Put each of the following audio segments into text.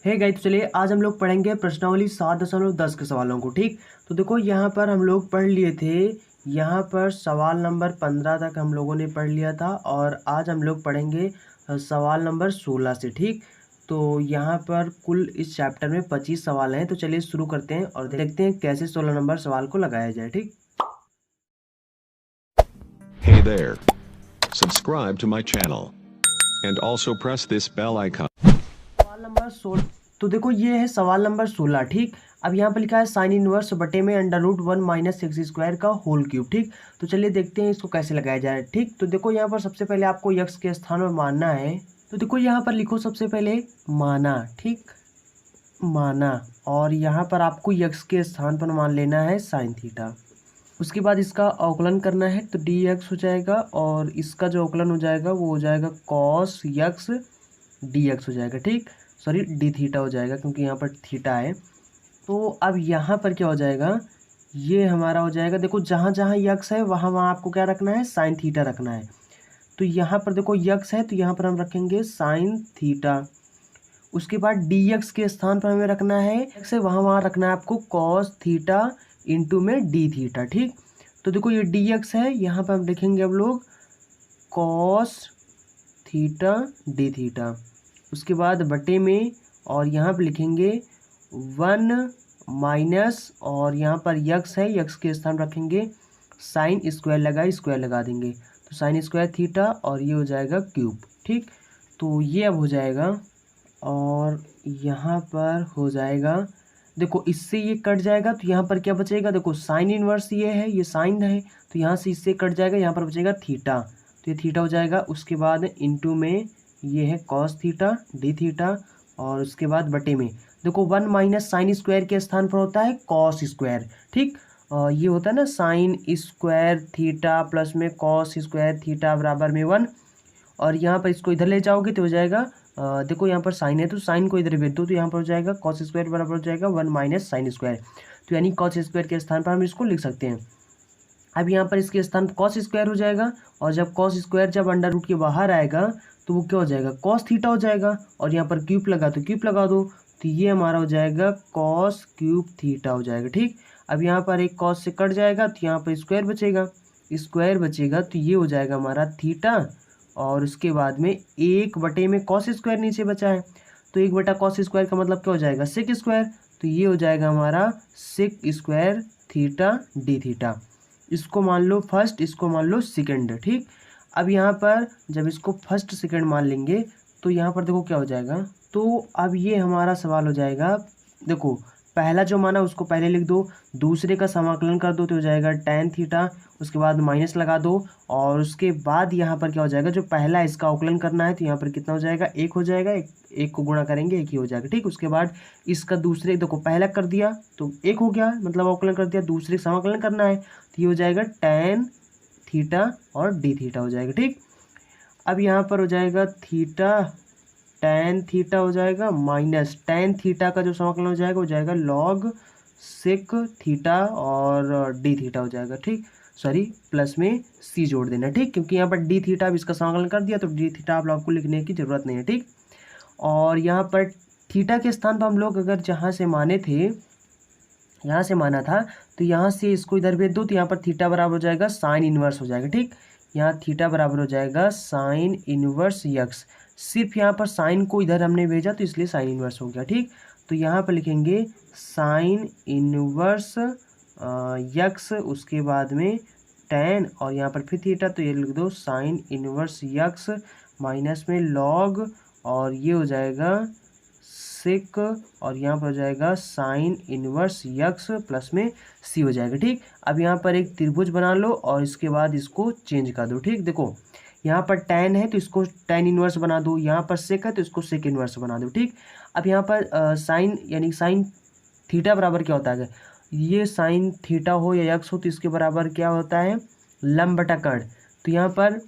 Hey guys, तो चलिए आज हम लोग पढ़ेंगे प्रश्नावली 7.10 के सवालों को। ठीक, तो देखो यहाँ पर हम लोग पढ़ लिए थे। यहाँ पर सवाल नंबर 15 तक हम लोगों ने पढ़ लिया था और आज हम लोग पढ़ेंगे सवाल नंबर 16 से। ठीक, तो यहाँ पर कुल इस चैप्टर में 25 सवाल हैं। तो चलिए शुरू करते हैं और देखते हैं कैसे 16 नंबर सवाल को लगाया जाए। ठीक, Hey there. Subscribe to my channel. And also press this bell icon. सवाल नंबर 16। तो देखो ये है सवाल नंबर 16। ठीक, अब यहाँ पर लिखा है साइन इनवर्स बटे में √1 माइनस एक्स स्क्वायर का होल क्यूब। ठीक, तो चलिए देखते हैं इसको कैसे लगाया जाए। ठीक, तो देखो यहाँ पर सबसे पहले आपको यक्स के स्थान में मानना है। तो देखो यहाँ पर लिखो सबसे पहले माना। ठीक, माना, और यहाँ पर आपको यक्स के स्थान पर मान लेना है साइन थीटा। उसके बाद इसका अवकलन करना है तो डी एक्स हो जाएगा और इसका जो अवकलन हो जाएगा वो हो जाएगा कॉस यक्स डी एक्स हो जाएगा। ठीक, सॉरी डी थीटा हो जाएगा क्योंकि यहाँ पर थीटा है। तो अब यहाँ पर क्या हो जाएगा, ये हमारा हो जाएगा, देखो जहाँ जहाँ यक्स है वहाँ वहाँ आपको क्या रखना है, साइन थीटा रखना है। तो यहाँ पर देखो यक्स है तो यहाँ पर हम रखेंगे साइन थीटा। उसके बाद डी एक्स के स्थान पर हमें रखना है एक्स है, वहाँ वहाँ रखना है आपको कॉस थीटा इंटू में डी थीटा। ठीक, तो देखो ये डी एक्स है, यहाँ पर हम लिखेंगे हम लोग कॉस थीटा डी थीटा। उसके बाद बटे में, और यहाँ पर लिखेंगे 1 माइनस, और यहाँ पर यक्स है, यक्स के स्थान रखेंगे साइन स्क्वायर लगा देंगे तो साइन स्क्वायर थीटा, और ये हो जाएगा क्यूब। ठीक, तो ये अब हो जाएगा, और यहाँ पर हो जाएगा, देखो इससे ये कट जाएगा तो यहाँ पर क्या बचेगा, देखो साइन इनवर्स ये है, ये साइन है तो यहाँ से इससे कट जाएगा, यहाँ पर बचेगा थीटा, तो ये थीटा हो जाएगा। उसके बाद इनटू में ये है कॉस थीटा डी थीटा, और उसके बाद बटे में देखो 1 माइनस साइन स्क्वायर के स्थान पर होता है कॉस स्क्वायर। ठीक, ये होता है ना साइन स्क्वायर थीटा प्लस में कॉस स्क्वायर थीटा बराबर में 1, और यहाँ पर इसको इधर ले जाओगे तो हो जाएगा, देखो यहाँ पर साइन है तो साइन को इधर भेज दो तो यहाँ पर हो जाएगा कॉस स्क्वायर बराबर हो जाएगा 1 माइनस साइन स्क्वायर। तो यानी कॉस स्क्वायर के स्थान पर हम इसको लिख सकते हैं। अब यहाँ पर इसके स्थान पर कॉस स्क्वायर हो जाएगा, और जब कॉस स्क्वायर जब अंडर रूट के बाहर आएगा तो वो क्या हो जाएगा, कॉस थीटा हो जाएगा, और यहाँ पर क्यूब लगा तो क्यूब लगा दो तो ये हमारा हो जाएगा कॉस क्यूब थीटा हो जाएगा। ठीक, अब यहाँ पर एक कॉस से कट जाएगा तो यहाँ पर स्क्वायर बचेगा तो ये हो जाएगा हमारा थीटा, और उसके बाद में 1 बटे में कॉस स्क्वायर नीचे बचा है तो 1 बटा कॉस स्क्वायर का मतलब क्या हो जाएगा, सेक स्क्वायर, तो ये हो जाएगा हमारा sec square theta d theta. इसको मान लो फर्स्ट, इसको मान लो सेकंड। ठीक, अब यहाँ पर जब इसको फर्स्ट सेकंड मान लेंगे तो यहाँ पर देखो क्या हो जाएगा, तो अब ये हमारा सवाल हो जाएगा, देखो पहला जो माना उसको पहले लिख दो, दूसरे का समाकलन कर दो तो हो जाएगा tan थीटा, उसके बाद माइनस लगा दो, और उसके बाद यहाँ पर क्या हो जाएगा, जो पहला इसका अवकलन करना है तो यहाँ पर कितना हो जाएगा, 1 हो जाएगा, एक को गुणा करेंगे 1 ही हो जाएगा। ठीक, उसके बाद इसका दूसरे, देखो पहला कर दिया तो 1 हो गया, मतलब अवकलन कर दिया, दूसरे समाकलन करना है तो ये हो जाएगा tan थीटा और डी थीटा हो जाएगा। ठीक, अब यहाँ पर हो जाएगा थीटा tan थीटा हो जाएगा माइनस tan थीटा का जो समाकलन हो जाएगा लॉग सेक थीटा और डी थीटा हो जाएगा। ठीक, सॉरी प्लस में सी जोड़ देना। ठीक, क्योंकि यहाँ पर डी थीटा अब इसका समाकलन कर दिया तो डी थीटा आप लोग को लिखने की जरूरत नहीं है। ठीक, और यहाँ पर थीटा के स्थान पर हम लोग अगर जहाँ से माने थे, यहाँ से माना था तो यहाँ से इसको इधर भेज दो तो यहाँ पर थीटा बराबर हो जाएगा साइन इनवर्स हो जाएगा। ठीक, यहाँ थीटा बराबर हो जाएगा साइन इनवर्स यक्स, सिर्फ यहाँ पर साइन को इधर हमने भेजा तो इसलिए साइन इनवर्स हो गया। ठीक, तो यहाँ पर लिखेंगे साइन इनवर्स यक्स, उसके बाद में tan, और यहाँ पर फिर थीटा तो ये लिख दो साइन इनवर्स यक्स माइनस में लॉग, और ये हो जाएगा सेक, और यहाँ पर हो जाएगा साइन इनवर्स यक्स प्लस में सी हो जाएगा। ठीक, अब यहाँ पर एक त्रिभुज बना लो और इसके बाद इसको चेंज कर दो। ठीक, देखो यहाँ पर tan है तो इसको tan इनवर्स बना दो, यहाँ पर सेक है तो इसको सेक इनवर्स बना दो। ठीक, अब यहाँ पर साइन यानी साइन थीटा बराबर क्या होता है, ये साइन थीटा हो या यक्स हो तो इसके बराबर क्या होता है, लंब बटा कर्ण। तो यहाँ पर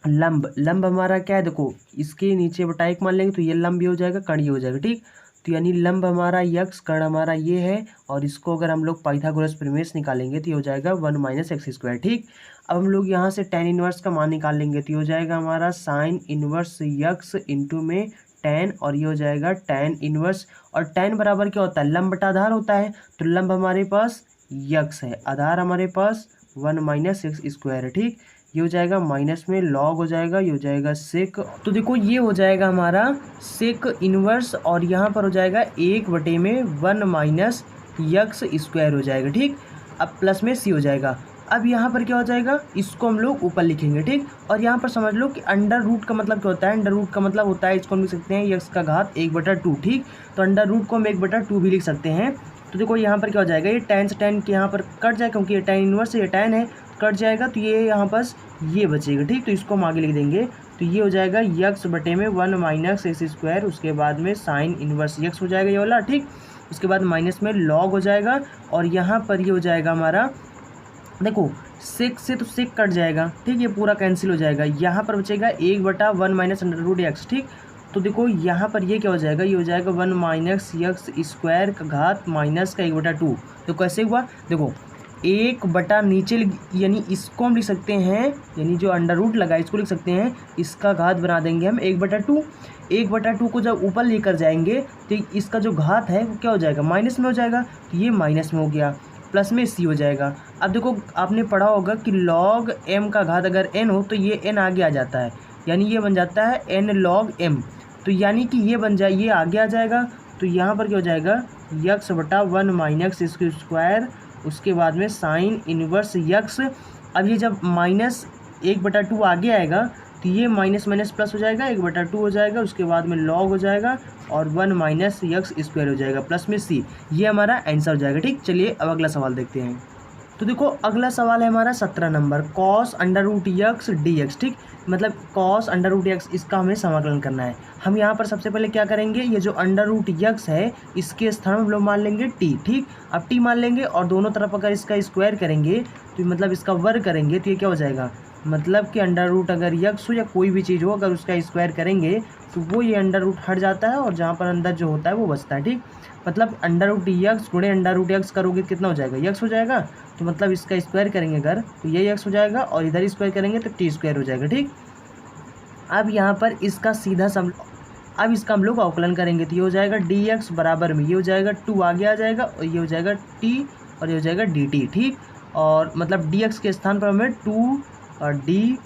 लंब हमारा क्या है, देखो इसके नीचे बटा 1 मान लेंगे तो ये लंब ये हो जाएगा, कर्ण ये हो जाएगा। ठीक, तो यानी लंब हमारा यक्स, कर्ण हमारा ये है, और इसको अगर हम लोग पाइथागोरस प्रमेय निकालेंगे तो ये हो जाएगा 1 माइनस एक्स स्क्वायर। ठीक, अब हम लोग यहाँ से tan इनवर्स का मान निकाल लेंगे तो ये हो जाएगा हमारा साइन इनवर्स यक्स इंटू में tan और ये हो जाएगा tan इनवर्स। और tan बराबर क्या होता है, लंब बटा आधार होता है। तो लंब हमारे पास यक्स है, आधार हमारे पास 1 माइनस एक्स स्क्वायर है। ठीक, ये हो जाएगा माइनस में लॉग हो जाएगा, ये हो जाएगा सेक। तो देखो ये हो जाएगा हमारा सेक इनवर्स और यहाँ पर हो जाएगा 1/1 माइनस यक्स स्क्वायर हो जाएगा। ठीक, अब प्लस में सी हो जाएगा। अब यहाँ पर क्या हो जाएगा, इसको हम लोग ऊपर लिखेंगे। ठीक, और यहाँ पर समझ लो कि अंडर रूट का मतलब क्या होता है, अंडर रूट का मतलब होता है, इसको हम लिख सकते हैं यक्स का घात 1/2। ठीक, तो अंडर रूट को हम 1/2 भी लिख सकते हैं। तो देखो यहाँ पर क्या हो जाएगा, ये tan से tan के यहाँ पर कट जाए, क्योंकि ये tan इनवर्स है, ये tan है, कट जाएगा, तो ये यहाँ पास ये बचेगा। ठीक, तो इसको हम आगे लिख देंगे। तो ये हो जाएगा यक्स बटे में 1 माइनस एक्स स्क्वायर, उसके बाद में साइन इनवर्स यक्स हो जाएगा ये वाला। ठीक, उसके बाद माइनस में लॉग हो जाएगा और यहाँ पर ये हो जाएगा हमारा, देखो सेक से तो सेक कट जाएगा। ठीक, ये पूरा कैंसिल हो जाएगा। यहाँ पर बचेगा 1/1 माइनस अंडर रूट एक्स। ठीक, तो देखो यहाँ पर ये क्या हो जाएगा, ये हो जाएगा 1 माइनस यक्स स्क्वायर का घात माइनस का 1/2। तो कैसे हुआ, देखो 1 नीचे यानी इसको हम लिख सकते हैं, यानी जो अंडर रूट लगा इसको लिख सकते हैं, इसका घात बना देंगे हम 1/2। 1/2 को जब ऊपर लेकर जाएंगे तो इसका जो घात है वो क्या हो जाएगा, माइनस में हो जाएगा। तो ये माइनस में हो गया, प्लस में सी हो जाएगा। अब देखो आपने पढ़ा होगा कि लॉग एम का घात अगर एन हो तो ये एन आगे आ जाता है, यानी ये बन जाता है एन लॉग एम। तो यानी कि ये बन जाए, ये आगे आ जाएगा। तो यहाँ पर क्या हो जाएगा, यक्स बटा 1 माइनस इसके स्क्वायर, उसके बाद में साइन इनवर्स यक्स। अब ये जब माइनस 1/2 आगे आएगा तो ये माइनस माइनस प्लस हो जाएगा, 1/2 हो जाएगा, उसके बाद में लॉग हो जाएगा और 1 माइनस यक्स स्क्वायर हो जाएगा प्लस में सी। ये हमारा आंसर हो जाएगा। ठीक, चलिए अब अगला सवाल देखते हैं। तो देखो अगला सवाल है हमारा 17 नंबर, cos under root x d x. ठीक, मतलब कॉस अंडर रूट यक्स, इसका हमें समाकलन करना है। हम यहाँ पर सबसे पहले क्या करेंगे, ये जो अंडर रूट यक्स है इसके स्थान में हम लोग मान लेंगे टी। ठीक, अब टी मान लेंगे और दोनों तरफ अगर इसका स्क्वायर करेंगे तो मतलब इसका वर्ग करेंगे तो ये क्या हो जाएगा, मतलब कि अंडर रूट अगर यक्स हो या कोई भी चीज़ हो अगर उसका स्क्वायर करेंगे तो वो ये अंडर रूट हट जाता है और जहाँ पर अंदर जो होता है वो बचता है। ठीक, मतलब अंडर रूट यक्स गुणे अंडर रूट यक्स करोगे तो कितना हो जाएगा, यक्स हो जाएगा। तो मतलब इसका स्क्वायर करेंगे अगर तो ये यक्स हो जाएगा और इधर स्क्वायर करेंगे तो टी स्क्वायर हो जाएगा। ठीक, अब यहाँ पर इसका सीधा अब इसका हम लोग अवकलन करेंगे तो ये हो जाएगा डी एक्स बराबर में ये हो जाएगा 2 आगे आ जाएगा और ये हो जाएगा टी और ये हो जाएगा डी टी। ठीक, और मतलब डी एक्स के स्थान पर हमें 2t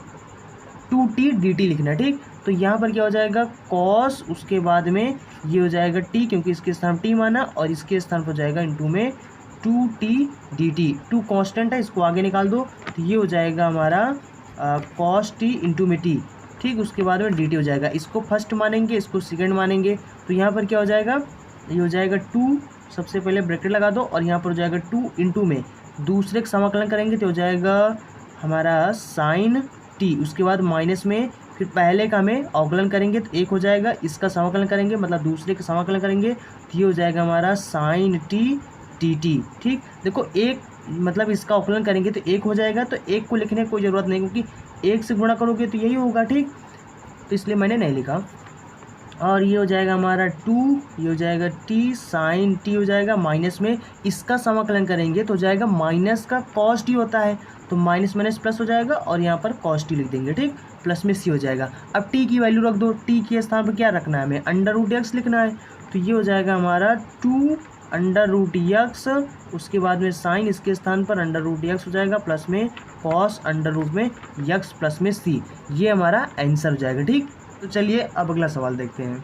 dt लिखना है। ठीक, तो यहाँ पर क्या हो जाएगा कॉस, उसके बाद में ये हो जाएगा t, क्योंकि इसके स्थान t माना, और इसके स्थान पर हो जाएगा इंटू में 2t dt। 2 कांस्टेंट है, इसको आगे निकाल दो तो ये हो जाएगा हमारा cos t इंटू में t। ठीक, उसके बाद में dt हो जाएगा। इसको फर्स्ट मानेंगे, इसको सेकंड मानेंगे, तो यहाँ पर क्या हो जाएगा, ये हो जाएगा 2, सबसे पहले ब्रैकेट लगा दो और यहाँ पर हो जाएगा 2 इंटू में दूसरे का समाकलन करेंगे तो हो जाएगा हमारा साइन टी, उसके बाद माइनस में फिर पहले का हमें अवकलन करेंगे तो 1 हो जाएगा, इसका समाकलन करेंगे मतलब दूसरे का समाकलन करेंगे तो ये हो जाएगा हमारा साइन टी टी टी। ठीक, देखो एक मतलब इसका अवकलन करेंगे तो 1 हो जाएगा, तो 1 को लिखने की कोई ज़रूरत नहीं क्योंकि 1 से गुणा करोगे तो यही होगा। ठीक, तो इसलिए मैंने नहीं लिखा। और ये हो जाएगा हमारा 2, ये हो जाएगा टी साइन टी हो जाएगा, माइनस में इसका समाकलन करेंगे तो हो जाएगा माइनस का कॉस टी होता है तो माइनस माइनस प्लस हो जाएगा और यहाँ पर कॉस टी लिख देंगे। ठीक, प्लस में सी हो जाएगा। अब टी की वैल्यू रख दो, टी के स्थान पर क्या रखना है, हमें अंडर रूट एक्स लिखना है तो ये हो जाएगा हमारा 2 अंडर रूट एक्स, उसके बाद में साइन इसके स्थान पर अंडर रूट एक्स हो जाएगा प्लस में कॉस अंडर रूट में एक्स प्लस में सी। ये हमारा आंसर हो जाएगा। ठीक, तो चलिए अब अगला सवाल देखते हैं।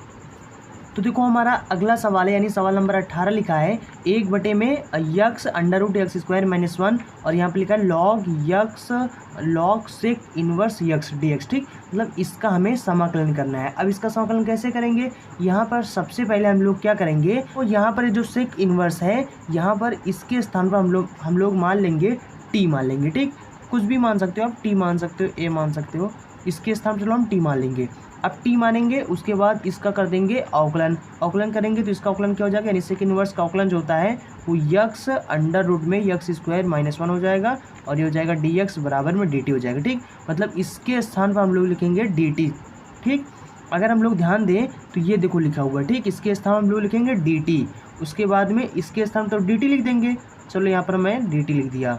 तो देखो हमारा अगला सवाल है यानी सवाल नंबर 18 लिखा है 1/में x under root x square minus 1 और यहाँ पे लिखा है log x log sec inverse x d x. ठीक, मतलब इसका हमें समाकलन करना है। अब इसका समाकलन कैसे करेंगे, यहाँ पर सबसे पहले हम लोग क्या करेंगे, तो यहाँ पर जो सेक इनवर्स है यहाँ पर इसके स्थान पर हम लोग मान लेंगे टी मान लेंगे। ठीक, कुछ भी मान सकते हो आप, टी मान सकते हो, ए मान सकते हो, इसके स्थान पर चलो हम टी मान लेंगे। अब टी मानेंगे उसके बाद इसका कर देंगे अवकलन करेंगे तो इसका अवकलन क्या हो जाएगा, यानी सेक इनवर्स का अवकलन जो होता है वो यक्स अंडर रूट में यक्स स्क्वायर माइनस 1 हो जाएगा और ये हो जाएगा डी एक्स बराबर में डी टी हो जाएगा। ठीक, मतलब इसके स्थान पर हम लोग लिखेंगे डी टी। ठीक, अगर हम लोग ध्यान दें तो ये देखो लिखा हुआ है। ठीक, इसके स्थान पर हम लोग लिखेंगे डी टी, उसके बाद में इसके स्थान पर डी टी लिख देंगे। चलो यहाँ पर मैं डी टी लिख दिया।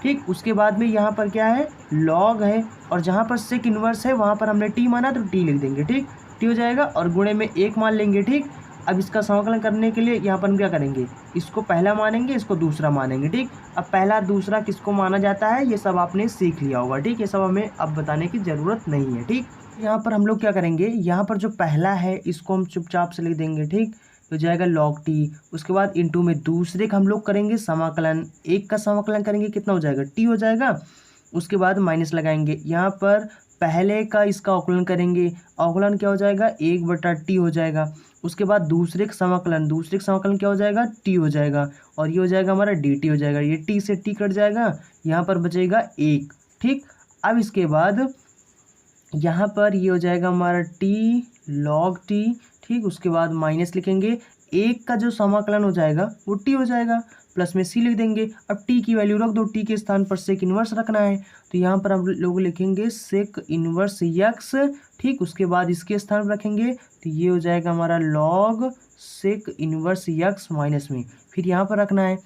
ठीक, उसके बाद में यहाँ पर क्या है, लॉग है और जहाँ पर सेक इनवर्स है वहाँ पर हमने टी माना तो टी लिख देंगे। ठीक, टी हो जाएगा और गुणे में 1 मान लेंगे, ठीक। अब इसका समाकलन करने के लिए यहाँ पर हम क्या करेंगे, इसको पहला मानेंगे, इसको दूसरा मानेंगे, ठीक। अब पहला दूसरा किसको माना जाता है ये सब आपने सीख लिया होगा, ठीक। ये सब हमें अब बताने की ज़रूरत नहीं है, ठीक। यहाँ पर हम लोग क्या करेंगे, यहाँ पर जो पहला है इसको हम चुपचाप से लिख देंगे, ठीक। हो जाएगा log t। उसके बाद इंटू में दूसरे का हम लोग करेंगे समाकलन, एक का समाकलन करेंगे कितना हो जाएगा, t हो जाएगा। उसके बाद माइनस लगाएंगे, यहाँ पर पहले का इसका अवकलन करेंगे, अवकलन क्या हो जाएगा 1/t हो जाएगा। उसके बाद दूसरे का समाकलन क्या हो जाएगा, t हो जाएगा और ये हो जाएगा हमारा dt हो जाएगा। ये t से t कट जाएगा, यहाँ पर बचेगा 1, ठीक। अब इसके बाद यहाँ पर ये हो जाएगा हमारा t log t, ठीक। उसके बाद माइनस लिखेंगे, एक का जो समाकलन हो जाएगा वो t हो जाएगा, प्लस में c लिख देंगे। अब t की वैल्यू रख दो, t के स्थान पर सेक इन्वर्स रखना है, तो यहाँ पर हम लोग लिखेंगे सेक इन्वर्स x, ठीक। उसके बाद इसके स्थान पर रखेंगे तो ये हो जाएगा हमारा log sec inverse x minus में फिर यहाँ पर रखना है,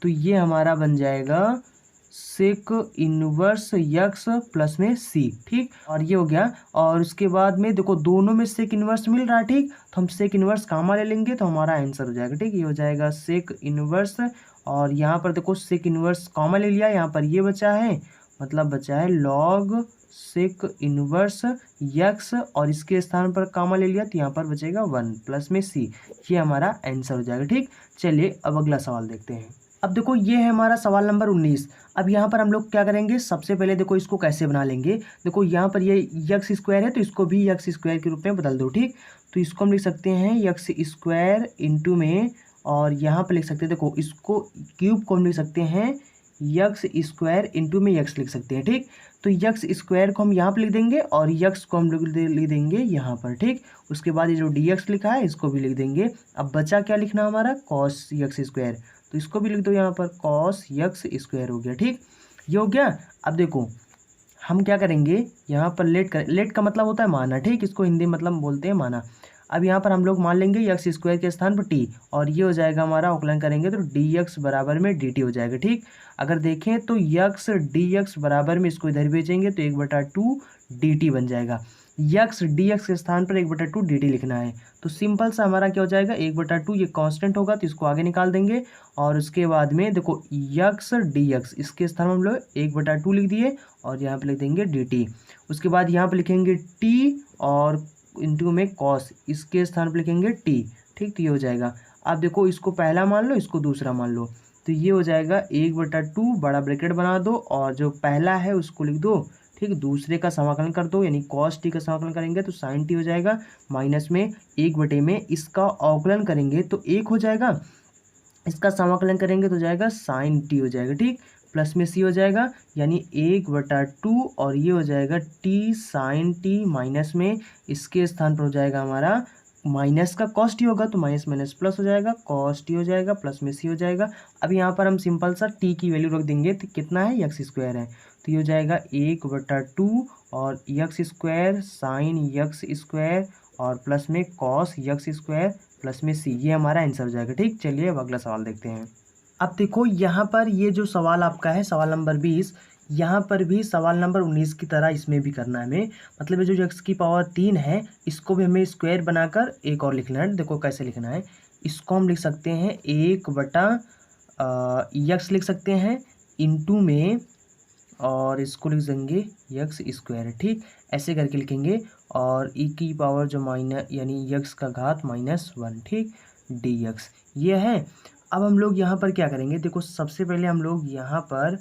तो ये हमारा बन जाएगा सेक इन्वर्स x प्लस में c, ठीक। और ये हो गया। और उसके बाद में देखो दोनों में सेक इन्वर्स मिल रहा है, ठीक। तो हम सेक इन्वर्स कामा ले लेंगे तो हमारा आंसर हो जाएगा, ठीक। ये हो जाएगा सेक इन्वर्स और यहाँ पर देखो सेक इन्वर्स कामा ले लिया, यहाँ पर ये बचा है, मतलब बचा है log सेक इन्वर्स x और इसके स्थान पर कामा ले लिया तो यहाँ पर बचेगा 1 प्लस में c। ये हमारा आंसर हो जाएगा, ठीक। चलिए अब अगला सवाल देखते हैं। अब देखो ये है हमारा सवाल नंबर 19। अब यहाँ पर हम लोग क्या करेंगे, सबसे पहले देखो इसको कैसे बना लेंगे। देखो यहाँ पर ये एक्स स्क्वायर है तो इसको भी एक्स स्क्वायर के रूप में बदल दो, ठीक। तो इसको हम लिख सकते हैं एक्स स्क्वायर इंटू में, और यहाँ पर लिख सकते हैं देखो इसको क्यूब को हम लिख सकते हैं एक्स स्क्वायर इंटू में एक्स लिख सकते हैं, ठीक। तो एक्स स्क्वायर को हम यहाँ पर लिख देंगे और एक्स को हम लिख देंगे यहाँ पर, ठीक। उसके बाद ये जो डी एक्स लिखा है इसको भी लिख देंगे। अब बचा क्या लिखना हमारा, कॉस एक्स स्क्वायर, तो इसको भी लिख दो यहाँ पर कॉस एक्स स्क्वायर हो गया, ठीक। ये हो गया। अब देखो हम क्या करेंगे, यहाँ पर लेट का मतलब होता है माना, ठीक। इसको हिंदी मतलब बोलते हैं माना। अब यहाँ पर हम लोग मान लेंगे एक्स स्क्वायर के स्थान पर टी और ये हो जाएगा हमारा अवकलन करेंगे तो डी एक्स बराबर में डी टी हो जाएगा, ठीक। अगर देखें तो एक्स डी एक्स बराबर में इसको इधर भेजेंगे तो 1/2 डी टी बन जाएगा। एक्स डी एक्स के स्थान पर 1/2 डी टी लिखना है, तो सिंपल सा हमारा क्या हो जाएगा 1/2, ये कांस्टेंट होगा तो इसको आगे निकाल देंगे। और उसके बाद में देखो एक्स डी एक्स इसके स्थान में हम लोग 1/2 लिख दिए और यहाँ पे लिख देंगे डी टी। उसके बाद यहाँ पे लिखेंगे टी और इंटू में कॉस, इसके स्थान पर लिखेंगे टी, ठीक। तो ये हो जाएगा। अब देखो इसको पहला मान लो, इसको दूसरा मान लो, तो ये हो जाएगा 1/2 बड़ा ब्रैकेट बना दो और जो पहला है उसको लिख दो, ठीक। दूसरे का समाकलन कर दो, यानी कॉस टी का समाकलन करेंगे तो साइन टी हो जाएगा, माइनस में 1 में इसका अवकलन करेंगे तो 1 हो जाएगा, इसका समाकलन करेंगे तो जाएगा साइन टी हो जाएगा, ठीक। प्लस में सी हो जाएगा यानी 1/2 और ये हो जाएगा टी साइन टी, माइनस में इसके स्थान पर हो जाएगा हमारा माइनस का कॉस टी होगा तो माइनस माइनस प्लस हो जाएगा, कॉस टी हो जाएगा, प्लस में सी हो जाएगा। अब यहाँ पर हम सिंपल सा टी की वैल्यू रख देंगे तो कितना है एक्स स्क्वायर है, तो ये हो जाएगा 1/2 और x square sine x square और प्लस में कॉस एक्स स्क्वायर प्लस में सी, ये हमारा आंसर हो जाएगा, ठीक। चलिए अब अगला सवाल देखते हैं। अब देखो यहाँ पर ये जो सवाल आपका है सवाल नंबर 20, यहाँ पर भी सवाल नंबर 19 की तरह इसमें भी करना है हमें, मतलब ये जो एक्स की पावर 3 है इसको भी हमें स्क्वायर बनाकर एक और लिखना है। देखो कैसे लिखना है, इसको हम लिख सकते हैं 1/x लिख सकते हैं इंटू में और इसको लिख देंगे एक्स स्क्वायर, ठीक। ऐसे करके लिखेंगे और ई की पावर जो माइनस यानी एक्स का घात -1, ठीक, डी एक्स ये है। अब हम लोग यहाँ पर क्या करेंगे, देखो सबसे पहले हम लोग यहाँ पर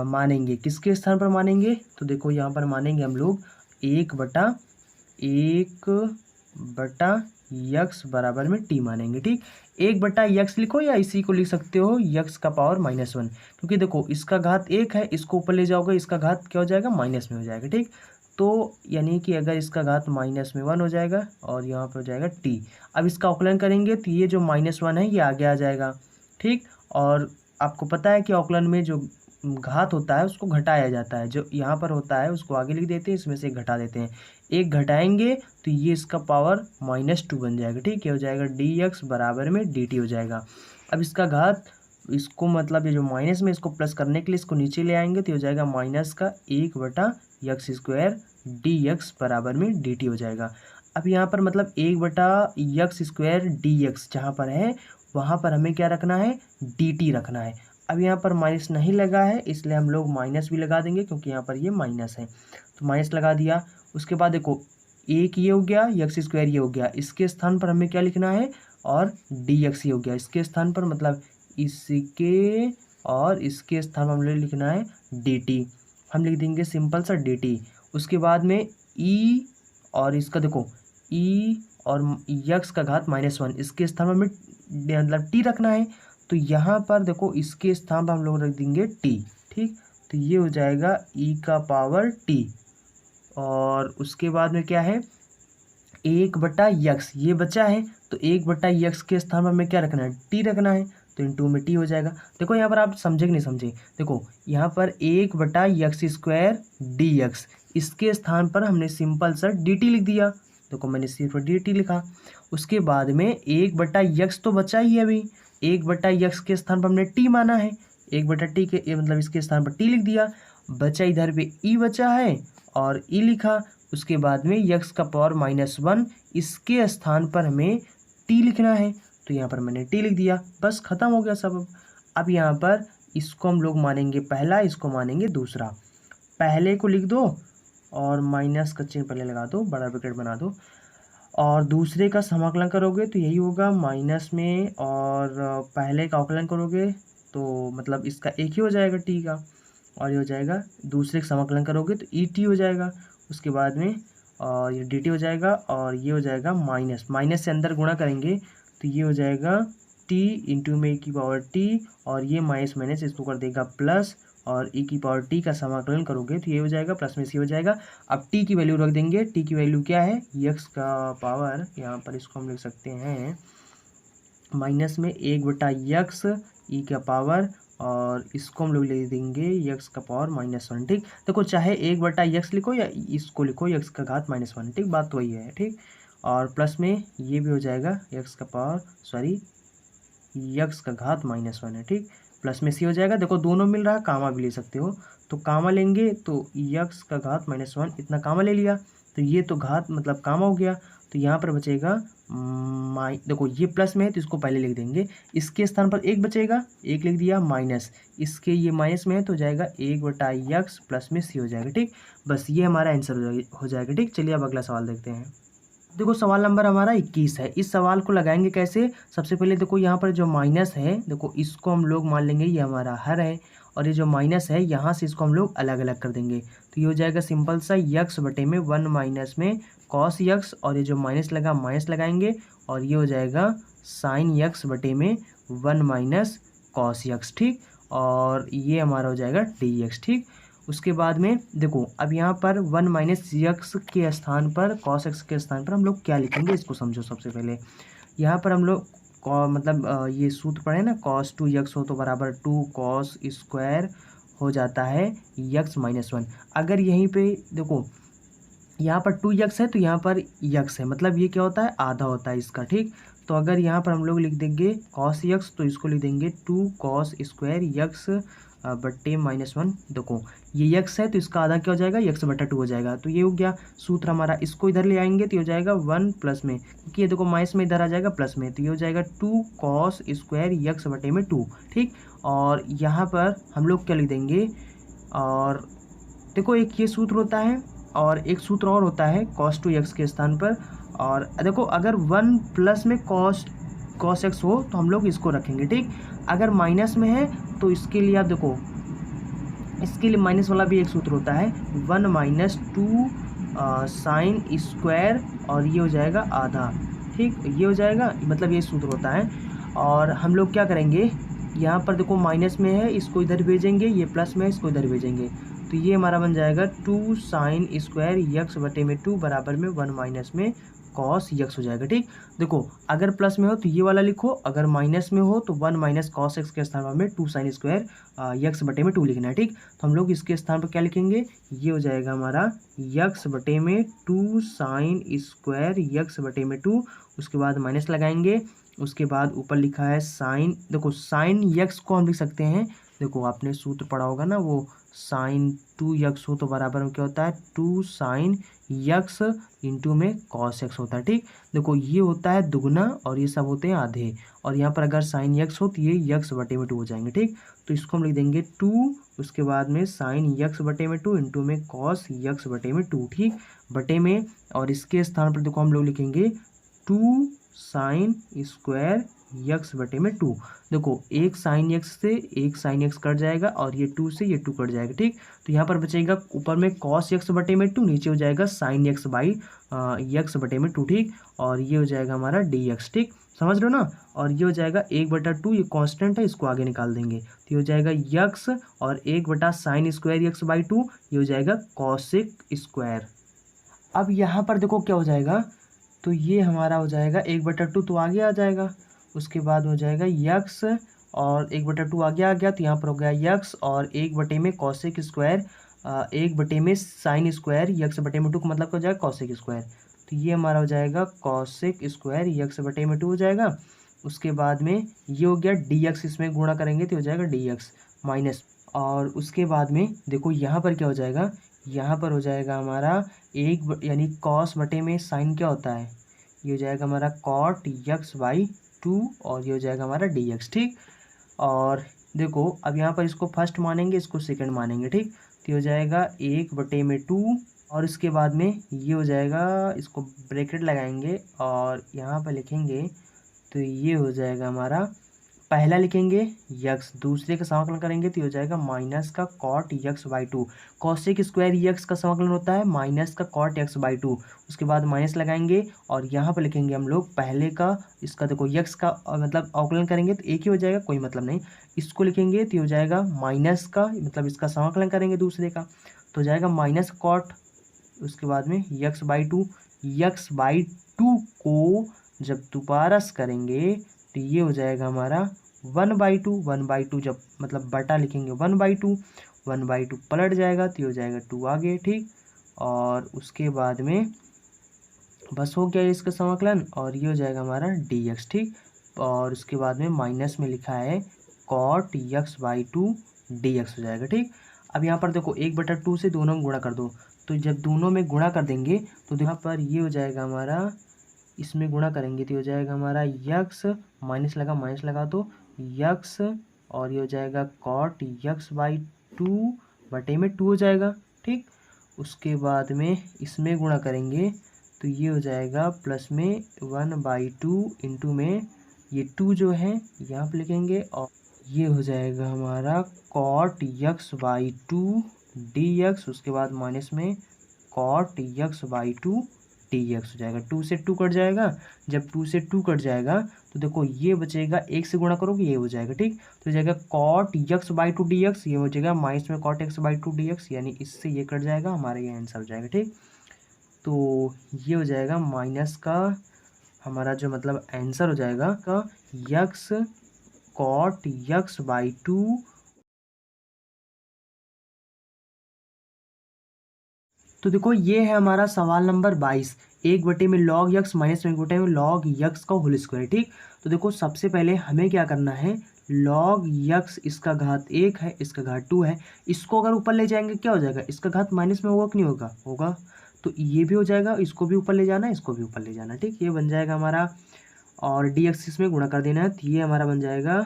मानेंगे, किसके स्थान पर मानेंगे, तो देखो यहाँ पर मानेंगे हम लोग 1/x बराबर में टी मानेंगे, ठीक। 1/x लिखो या इसी को लिख सकते हो x का पावर -1, क्योंकि देखो इसका घात 1 है, इसको ऊपर ले जाओगे इसका घात क्या हो जाएगा माइनस में हो जाएगा, ठीक। तो यानी कि अगर इसका घात -1 हो जाएगा और यहाँ पर हो जाएगा टी। अब इसका अवकलन करेंगे तो ये जो -1 है ये आगे आ जाएगा, ठीक। और आपको पता है कि अवकलन में जो घात होता है उसको घटाया जाता है, जो यहाँ पर होता है उसको आगे लिख देते हैं, इसमें से घटा देते हैं, एक घटाएंगे तो ये इसका पावर -2 बन जाएगा, ठीक है। हो जाएगा डी एक्स बराबर में डी टी हो जाएगा। अब इसका घात इसको मतलब ये जो माइनस में इसको प्लस करने के लिए इसको नीचे ले आएंगे तो हो जाएगा -1/x² डी एक्स बराबर में डी टी हो जाएगा। अब यहाँ पर मतलब 1/x² dx जहाँ पर है वहाँ पर हमें क्या रखना है, dt रखना है। अब यहाँ पर माइनस नहीं लगा है इसलिए हम लोग माइनस भी लगा देंगे क्योंकि यहाँ पर ये माइनस है, तो माइनस लगा दिया। उसके बाद देखो एक ये हो गया, x² ये हो गया, इसके स्थान पर हमें क्या लिखना है, और dx ये हो गया इसके स्थान पर, मतलब इसके और इसके स्थान पर हमें लिखना है dt। हम लिख देंगे सिंपल सा dt। उसके बाद में e और इसका देखो e और x का घात -1 इसके स्थान पर हमें मतलब t रखना है, तो यहाँ पर देखो इसके स्थान पर हम लोग रख देंगे t। ठीक, तो ये हो जाएगा e का पावर t। और उसके बाद में क्या है, 1/x ये बचा है, तो 1/x के स्थान पर हमें क्या रखना है, t रखना है, तो इंटू में t हो जाएगा। देखो यहाँ पर आप समझे कि नहीं समझे, देखो यहाँ पर 1/x² dx इसके स्थान पर हमने सिंपल सा dt लिख दिया। देखो मैंने सिर्फ dt लिखा। उसके बाद में 1/x तो बचा ही है अभी, 1/x के स्थान पर हमने t माना है, 1/t के मतलब इसके स्थान पर t लिख दिया। बचा इधर पे e बचा है और e लिखा। उसके बाद में x का पावर -1 इसके स्थान पर हमें t लिखना है, तो यहाँ पर मैंने t लिख दिया। बस ख़त्म हो गया सब। अब यहाँ पर इसको हम लोग मानेंगे पहला, इसको मानेंगे दूसरा। पहले को लिख दो और माइनस का चिन्ह पहले लगा दो, बड़ा ब्रैकेट बना दो, और दूसरे का समाकलन करोगे तो यही होगा माइनस में, और पहले का अवकलन करोगे तो मतलब इसका एक ही हो जाएगा t का, और ये हो जाएगा दूसरे का समाकलन करोगे तो et हो जाएगा। उसके बाद में और ये dt हो जाएगा, और ये हो जाएगा माइनस, माइनस से अंदर गुणा करेंगे तो ये हो जाएगा t इंटू में e की पावर t, और ये माइनस माइनस इसको कर देगा प्लस, और e की पावर t का समाकलन करोगे तो ये हो जाएगा प्लस में ये हो जाएगा। अब t की वैल्यू रख देंगे, t की वैल्यू क्या है, x का पावर, यहाँ पर इसको हम लिख सकते हैं माइनस में 1/x e का पावर, और इसको हम लोग ले देंगे x का पावर -1। ठीक, देखो चाहे 1/x लिखो या इसको लिखो x का घात -1, ठीक, बात तो वही है। ठीक, और प्लस में ये भी हो जाएगा x का पावर x का घात -1 है। ठीक, प्लस में सी हो जाएगा। देखो दोनों मिल रहा है, कामा भी ले सकते हो, तो कामा लेंगे तो x का घात -1 इतना कामा ले लिया, तो ये तो घात मतलब कामा हो गया, तो यहाँ पर बचेगा देखो ये प्लस में है तो इसको पहले लिख देंगे, इसके स्थान पर एक बचेगा, एक लिख दिया, माइनस इसके ये माइनस में है तो जाएगा 1/x प्लस में सी हो जाएगा। ठीक, बस ये हमारा आंसर हो जाएगा। ठीक, चलिए अब अगला सवाल देखते हैं। देखो सवाल नंबर हमारा 21 है। इस सवाल को लगाएंगे कैसे, सबसे पहले देखो यहाँ पर जो माइनस है, देखो इसको हम लोग मान लेंगे ये हमारा हर है, और ये जो माइनस है यहाँ से इसको हम लोग अलग अलग कर देंगे, तो ये हो जाएगा सिंपल सा x/1 माइनस में cos x, और ये जो माइनस लगा माइनस लगाएंगे, और ये हो जाएगा sin x/1 minus cos x। ठीक, और ये हमारा हो जाएगा dx। ठीक, उसके बाद में देखो अब यहाँ पर 1 - x के स्थान पर cos x के स्थान पर हम लोग क्या लिखेंगे, इसको समझो। सबसे पहले यहाँ पर हम लोग मतलब ये सूत्र पढ़े ना, cos 2x हो तो बराबर 2 cos² हो जाता है x -1। अगर यहीं पे देखो यहाँ पर 2x है तो यहाँ पर x है, मतलब ये क्या होता है, आधा होता है इसका। ठीक, तो अगर यहाँ पर हम लोग लिख देंगे cos x तो इसको लिख देंगे 2 cos² x बट्टे -1। देखो ये x है तो इसका आधा क्या हो जाएगा, x/2 हो जाएगा, तो ये हो गया सूत्र हमारा। इसको इधर ले आएंगे तो ये हो जाएगा 1 प्लस में, क्योंकि ये देखो माइनस में इधर आ जाएगा प्लस में, तो ये हो जाएगा 2 cos² x/2। ठीक, और यहाँ पर हम लोग क्या लिख देंगे, और देखो एक ये सूत्र होता है और एक सूत्र और होता है cos 2x के स्थान पर, और देखो अगर 1 प्लस में cos x हो तो हम लोग इसको रखेंगे। ठीक, अगर माइनस में है तो इसके लिए आप देखो, इसके लिए माइनस वाला भी एक सूत्र होता है 1 - 2 sin², और ये हो जाएगा आधा। ठीक, ये हो जाएगा, मतलब ये सूत्र होता है। और हम लोग क्या करेंगे, यहाँ पर देखो माइनस में है इसको इधर भेजेंगे, ये प्लस में है इसको इधर भेजेंगे, तो ये हमारा बन जाएगा 2 sin² x/2 बराबर में 1 माइनस में cos x हो जाएगा। ठीक, देखो अगर प्लस में हो तो ये वाला लिखो, अगर माइनस में हो तो 1 - cos x के स्थान पर हमें 2 sin² x/2 लिखना है। ठीक, तो हम लोग इसके स्थान पर क्या लिखेंगे, ये हो जाएगा हमारा x/2 sin² x/2। उसके बाद माइनस लगाएंगे, उसके बाद ऊपर लिखा है साइन, देखो साइन x को हम लिख सकते हैं देखो आपने सूत्र पढ़ा होगा ना, वो साइन 2x हो तो बराबर में क्या होता है 2 साइन x इंटू में कॉस x होता है। ठीक, देखो ये होता है दुगना और ये सब होते हैं आधे, और यहाँ पर अगर साइन x हो तो ये x बटे में 2 हो जाएंगे। ठीक, तो इसको हम लिख देंगे 2, उसके बाद में साइन x बटे में 2 इंटू में कॉस x बटे में 2। ठीक, बटे में, और इसके स्थान पर देखो हम लोग लिखेंगे 2 साइन स्क्वायर यक्स बटे में 2। देखो एक साइन एक्स से एक साइन एक्स कट जाएगा और ये 2 से ये 2 कट जाएगा। ठीक, तो यहाँ पर बचेगा ऊपर में कॉस एक्स बटे में 2, नीचे हो जाएगा साइन एक्स बाई यक्स बटे में 2। ठीक, और ये हो जाएगा हमारा डी एक्स। ठीक, समझ लो ना, और ये हो जाएगा 1/2, ये कांस्टेंट है, इसको आगे निकाल देंगे तो ये हो जाएगा यक्स, और 1 साइन स्क्वायर यक्स बाई 2 ये हो जाएगा कॉसेक स्क्वायर। अब यहाँ पर देखो क्या हो जाएगा, तो ये हमारा हो जाएगा 1/2 तो आगे आ जाएगा, उसके बाद हो जाएगा यक्स, और 1/2 आगे आ गया तो यहाँ पर हो गया यक्स, और 1 बटे में कॉसेक स्क्वायर 1 बटे में साइन स्क्वायर यक्स बटे में 2 का मतलब हो जाएगा कॉसेक स्क्वायर। तो ये हमारा हो जाएगा कॉसेक स्क्वायर यक्स बटे में 2 हो जाएगा। उसके बाद में ये हो गया डी एक्स, इसमें गुणा करेंगे तो हो जाएगा डी एक्स माइनस, और उसके बाद में देखो यहाँ पर क्या हो जाएगा, यहाँ पर हो जाएगा हमारा यानी कॉस बटे में साइन क्या होता है, ये हो जाएगा हमारा कॉट यक्स बाई 2, और ये हो जाएगा हमारा डी एक्स। ठीक, और देखो अब यहाँ पर इसको फर्स्ट मानेंगे, इसको सेकंड मानेंगे। ठीक, तो ये हो जाएगा 1/2, और इसके बाद में ये हो जाएगा, इसको ब्रैकेट लगाएंगे और यहाँ पर लिखेंगे तो ये हो जाएगा हमारा, पहला लिखेंगे यक्स, दूसरे का समाकलन करेंगे तो ये हो जाएगा माइनस का cot x by 2। Cosec square x का समाकलन होता है माइनस का कॉट यक्स बाई 2, उसके बाद माइनस लगाएंगे और यहाँ पर लिखेंगे हम लोग पहले का, इसका देखो यक्स का मतलब अवकलन करेंगे तो एक ही हो जाएगा, कोई मतलब नहीं, इसको लिखेंगे तो ये हो जाएगा माइनस का, मतलब इसका समाकलन करेंगे दूसरे का तो हो जाएगा माइनस कॉट, उसके बाद में यक्स बाई 2। यक्स बाई 2 को जब दोबारा करेंगे तो ये हो जाएगा हमारा 1/2। 1/2 जब मतलब बटा लिखेंगे 1/2, 1/2 पलट जाएगा तो ये हो जाएगा 2 आगे। ठीक, और उसके बाद में बस हो गया इसका समाकलन, और ये हो जाएगा हमारा डी एक्स। ठीक, और उसके बाद में माइनस में लिखा है cot x by 2 d x हो जाएगा। ठीक, अब यहाँ पर देखो 1/2 से दोनों में गुणा कर दो, तो जब दोनों में गुणा कर देंगे तो यहाँ पर ये हो जाएगा हमारा, इसमें गुणा करेंगे तो हो जाएगा हमारा यक्स, माइनस लगा तो यक्स, और ये हो जाएगा कॉट यक्स बाई 2 बटे में 2 हो जाएगा। ठीक, उसके बाद में इसमें गुणा करेंगे तो ये हो जाएगा प्लस में 1/2 इंटू में ये 2 जो है यहाँ पे लिखेंगे, और ये हो जाएगा हमारा cot x by 2 d x, उसके बाद माइनस में cot x by 2 d x हो जाएगा। 2 से 2 कट जाएगा, जब 2 से 2 कट जाएगा तो देखो ये बचेगा, 1 से गुणा करोगे ये हो जाएगा। ठीक, तो हो जाएगा cot x by 2 d x, ये हो जाएगा माइनस में cot x by 2 d x, यानी इससे ये कट जाएगा, हमारा ये आंसर हो जाएगा। ठीक, तो ये हो जाएगा माइनस का हमारा जो मतलब आंसर हो जाएगा का यक्स कॉट यक्स बाई 2। तो देखो ये है हमारा सवाल नंबर 22, 1 बटे में लॉग यक्स माइनस 1 बटे में लॉग यक्स का होल स्क्वायर। ठीक, तो देखो सबसे पहले हमें क्या करना है, लॉग यक्स इसका घात 1 है, इसका घात 2 है, इसको अगर ऊपर ले जाएंगे क्या हो जाएगा, इसका घात माइनस में होगा कि नहीं होगा, होगा, तो ये भी हो जाएगा, इसको भी ऊपर ले जाना, इसको भी ऊपर ले जाना। ठीक, ये बन जाएगा हमारा, और डी एक्स इसमें गुणा कर देना है तो ये हमारा बन जाएगा,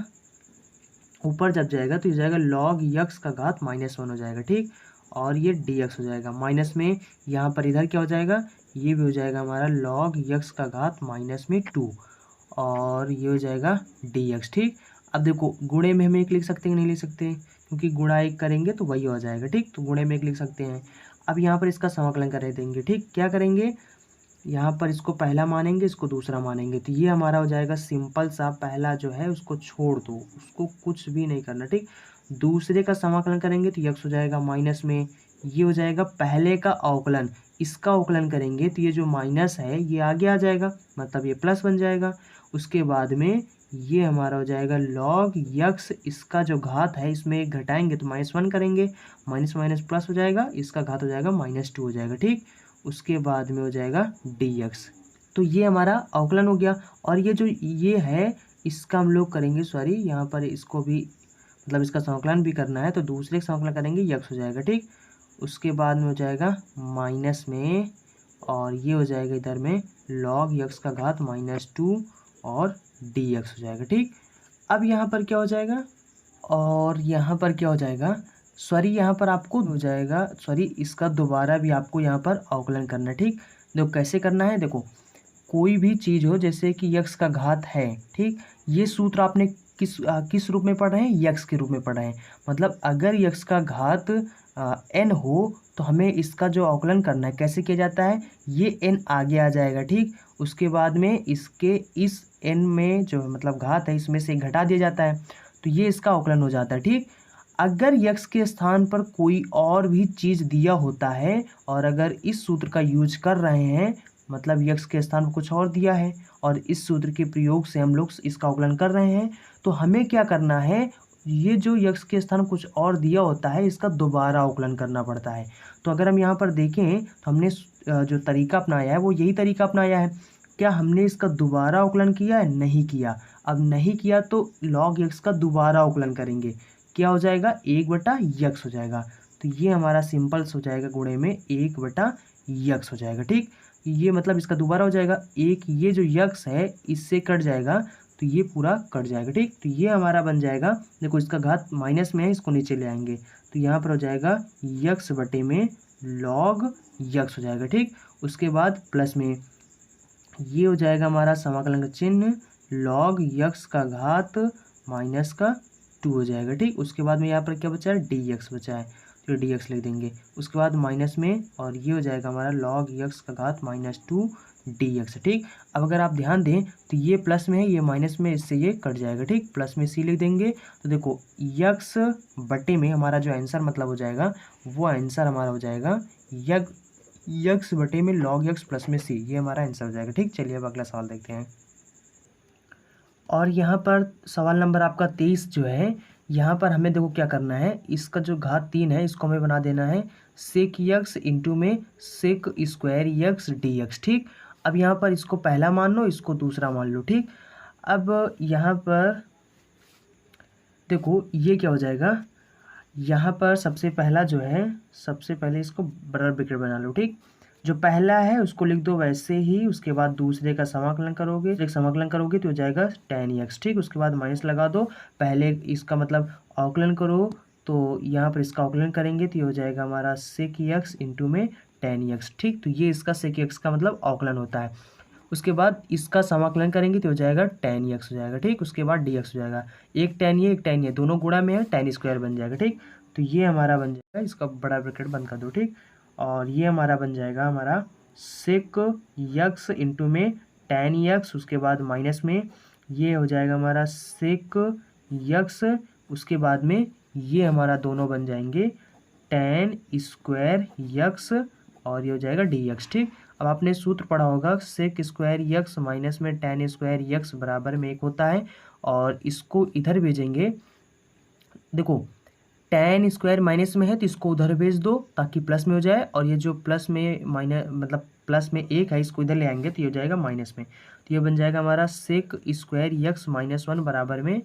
ऊपर जब जाएगा तो ये जाएगा लॉग यक्स का घात -1 हो जाएगा। ठीक, और ये डी एक्स हो जाएगा, माइनस में यहाँ पर इधर क्या हो जाएगा, ये भी हो जाएगा हमारा लॉग यक्स का घात -2, और ये हो जाएगा डी एक्स। ठीक, अब देखो गुणे में हम एक लिख सकते हैं कि नहीं लिख सकते, क्योंकि गुणा एक करेंगे तो वही हो जाएगा। ठीक, तो गुणे में एक लिख सकते हैं। अब यहाँ पर इसका समाकलन कर देंगे। ठीक, क्या करेंगे, यहाँ पर इसको पहला मानेंगे, इसको दूसरा मानेंगे, तो ये हमारा हो जाएगा सिंपल सा, पहला जो है उसको छोड़ दो, उसको कुछ भी नहीं करना। ठीक, दूसरे का समाकलन करेंगे तो यक्स हो जाएगा, माइनस में ये हो जाएगा पहले का अवकलन, इसका अवकलन करेंगे तो ये जो माइनस है ये आगे आ जाएगा, मतलब ये प्लस बन जाएगा। उसके बाद में ये हमारा हो जाएगा लॉग यक्स, इसका जो घात है इसमें एक घटाएंगे तो -1 करेंगे, माइनस माइनस प्लस हो जाएगा, इसका घात हो जाएगा -2 हो जाएगा। ठीक, उसके बाद में हो जाएगा डी एक्स, तो ये हमारा अवकलन हो गया। और ये जो ये है इसका हम लोग करेंगे, सॉरी यहाँ पर इसको भी मतलब इसका संकलन भी करना है तो दूसरे का संकलन करेंगे यक्स हो जाएगा, ठीक। उसके बाद में हो जाएगा माइनस में, और ये हो जाएगा इधर में log यक्स का घात -2 और dx हो जाएगा, ठीक। अब यहाँ पर क्या हो जाएगा, और यहाँ पर क्या हो जाएगा, सॉरी यहाँ पर आपको हो जाएगा, सॉरी इसका दोबारा भी आपको यहाँ पर अवकलन करना है, ठीक। देखो कैसे करना है, देखो कोई भी चीज़ हो जैसे कि यक्स का घात है, ठीक। ये सूत्र आपने किस रूप में पढ़ रहे हैं, यक्स के रूप में पढ़ रहे हैं। मतलब अगर यक्स का घात n हो तो हमें इसका जो अवकलन करना है कैसे किया जाता है, ये n आगे आ जाएगा, ठीक। उसके बाद में इसके इस n में जो मतलब घात है इसमें से घटा दिया जाता है, तो ये इसका अवकलन हो जाता है, ठीक। अगर यक्स के स्थान पर कोई और भी चीज़ दिया होता है और अगर इस सूत्र का यूज कर रहे हैं, मतलब यक्स के स्थान पर कुछ और दिया है और इस सूत्र के प्रयोग से हम लोग इसका अवकलन कर रहे हैं, तो हमें क्या करना है, ये जो यक्स के स्थान कुछ और दिया होता है इसका दोबारा अवकलन करना पड़ता है। तो अगर हम यहाँ पर देखें तो हमने जो तरीका अपनाया है वो यही तरीका अपनाया है। क्या हमने इसका दोबारा अवकलन किया है, नहीं किया। अब नहीं किया तो log यक्स का दोबारा अवकलन करेंगे, क्या हो जाएगा 1/यक्स हो जाएगा। तो ये हमारा सिंपल्स हो जाएगा गुणे में 1/यक्स हो जाएगा, ठीक। ये मतलब इसका दोबारा हो जाएगा, एक ये जो यक्स है इससे कट जाएगा तो ये पूरा कट जाएगा, ठीक। तो ये हमारा बन जाएगा, देखो इसका घात माइनस में है इसको नीचे ले आएंगे तो यहाँ पर हो जाएगा यक्स बटे में log यक्स हो जाएगा, ठीक। उसके बाद प्लस में ये हो जाएगा हमारा समाकलन का चिन्ह log यक्स का घात -2 हो जाएगा, ठीक। उसके बाद में यहाँ पर क्या बचा है, dx बचा है तो dx लिख देंगे। उसके बाद माइनस में, और ये हो जाएगा हमारा log यक्स का घात -2 dx, ठीक। अब अगर आप ध्यान दें तो ये प्लस में है ये माइनस में, इससे ये कट जाएगा, ठीक। प्लस में c लिख देंगे तो देखो यक्स बटे में हमारा जो आंसर मतलब हो जाएगा वो आंसर हमारा हो जाएगा यक्स बटे में log यक्स प्लस में c, ये हमारा आंसर हो जाएगा, ठीक। चलिए अब अगला सवाल देखते हैं। और यहाँ पर सवाल नंबर आपका 23 जो है, यहाँ पर हमें देखो क्या करना है, इसका जो घात 3 है इसको हमें बना देना है सेक यक्स इंटू में सेक स्क्वायर यक्स dx, ठीक। अब यहाँ पर इसको पहला मान लो, इसको दूसरा मान लो, ठीक। अब यहाँ पर देखो ये क्या हो जाएगा, यहाँ पर सबसे पहला जो है, सबसे पहले इसको बराबर ब्रैकेट बना लो, ठीक। जो पहला है उसको लिख दो वैसे ही, उसके बाद दूसरे का समाकलन करोगे, एक समाकलन करोगे तो हो जाएगा tan x, ठीक। उसके बाद माइनस लगा दो, पहले इसका मतलब अवकलन करो तो यहाँ पर इसका अवकलन करेंगे तो ये हो जाएगा हमारा sec x इंटू में tan x, ठीक। तो ये इसका sec x का मतलब अवकलन होता है। उसके बाद इसका समाकलन करेंगे तो हो जाएगा tan x हो जाएगा, ठीक। उसके बाद dx हो जाएगा, एक tan ये दोनों गुणा में है, tan स्क्वायर बन जाएगा, ठीक। तो ये हमारा बन जाएगा, इसका बड़ा ब्रैकेट बंद कर दो, ठीक। और ये हमारा बन जाएगा हमारा सेक यक्स इंटू में tan यक्स, उसके बाद माइनस में ये हो जाएगा हमारा सेक यक्स, उसके बाद में ये हमारा दोनों बन जाएंगे tan स्क्वायर यक्स और ये हो जाएगा dx, ठीक। अब आपने सूत्र पढ़ा होगा सेक स्क्वायर यक्स माइनस में tan स्क्वायर यक्स बराबर में 1 होता है, और इसको इधर भेजेंगे, देखो tan स्क्वायर माइनस में है तो इसको उधर भेज दो ताकि प्लस में हो जाए, और ये जो प्लस में माइनस मतलब प्लस में 1 है इसको इधर ले आएंगे तो ये हो जाएगा माइनस में, तो ये बन जाएगा हमारा सेक स्क्वायर यक्स -1 बराबर में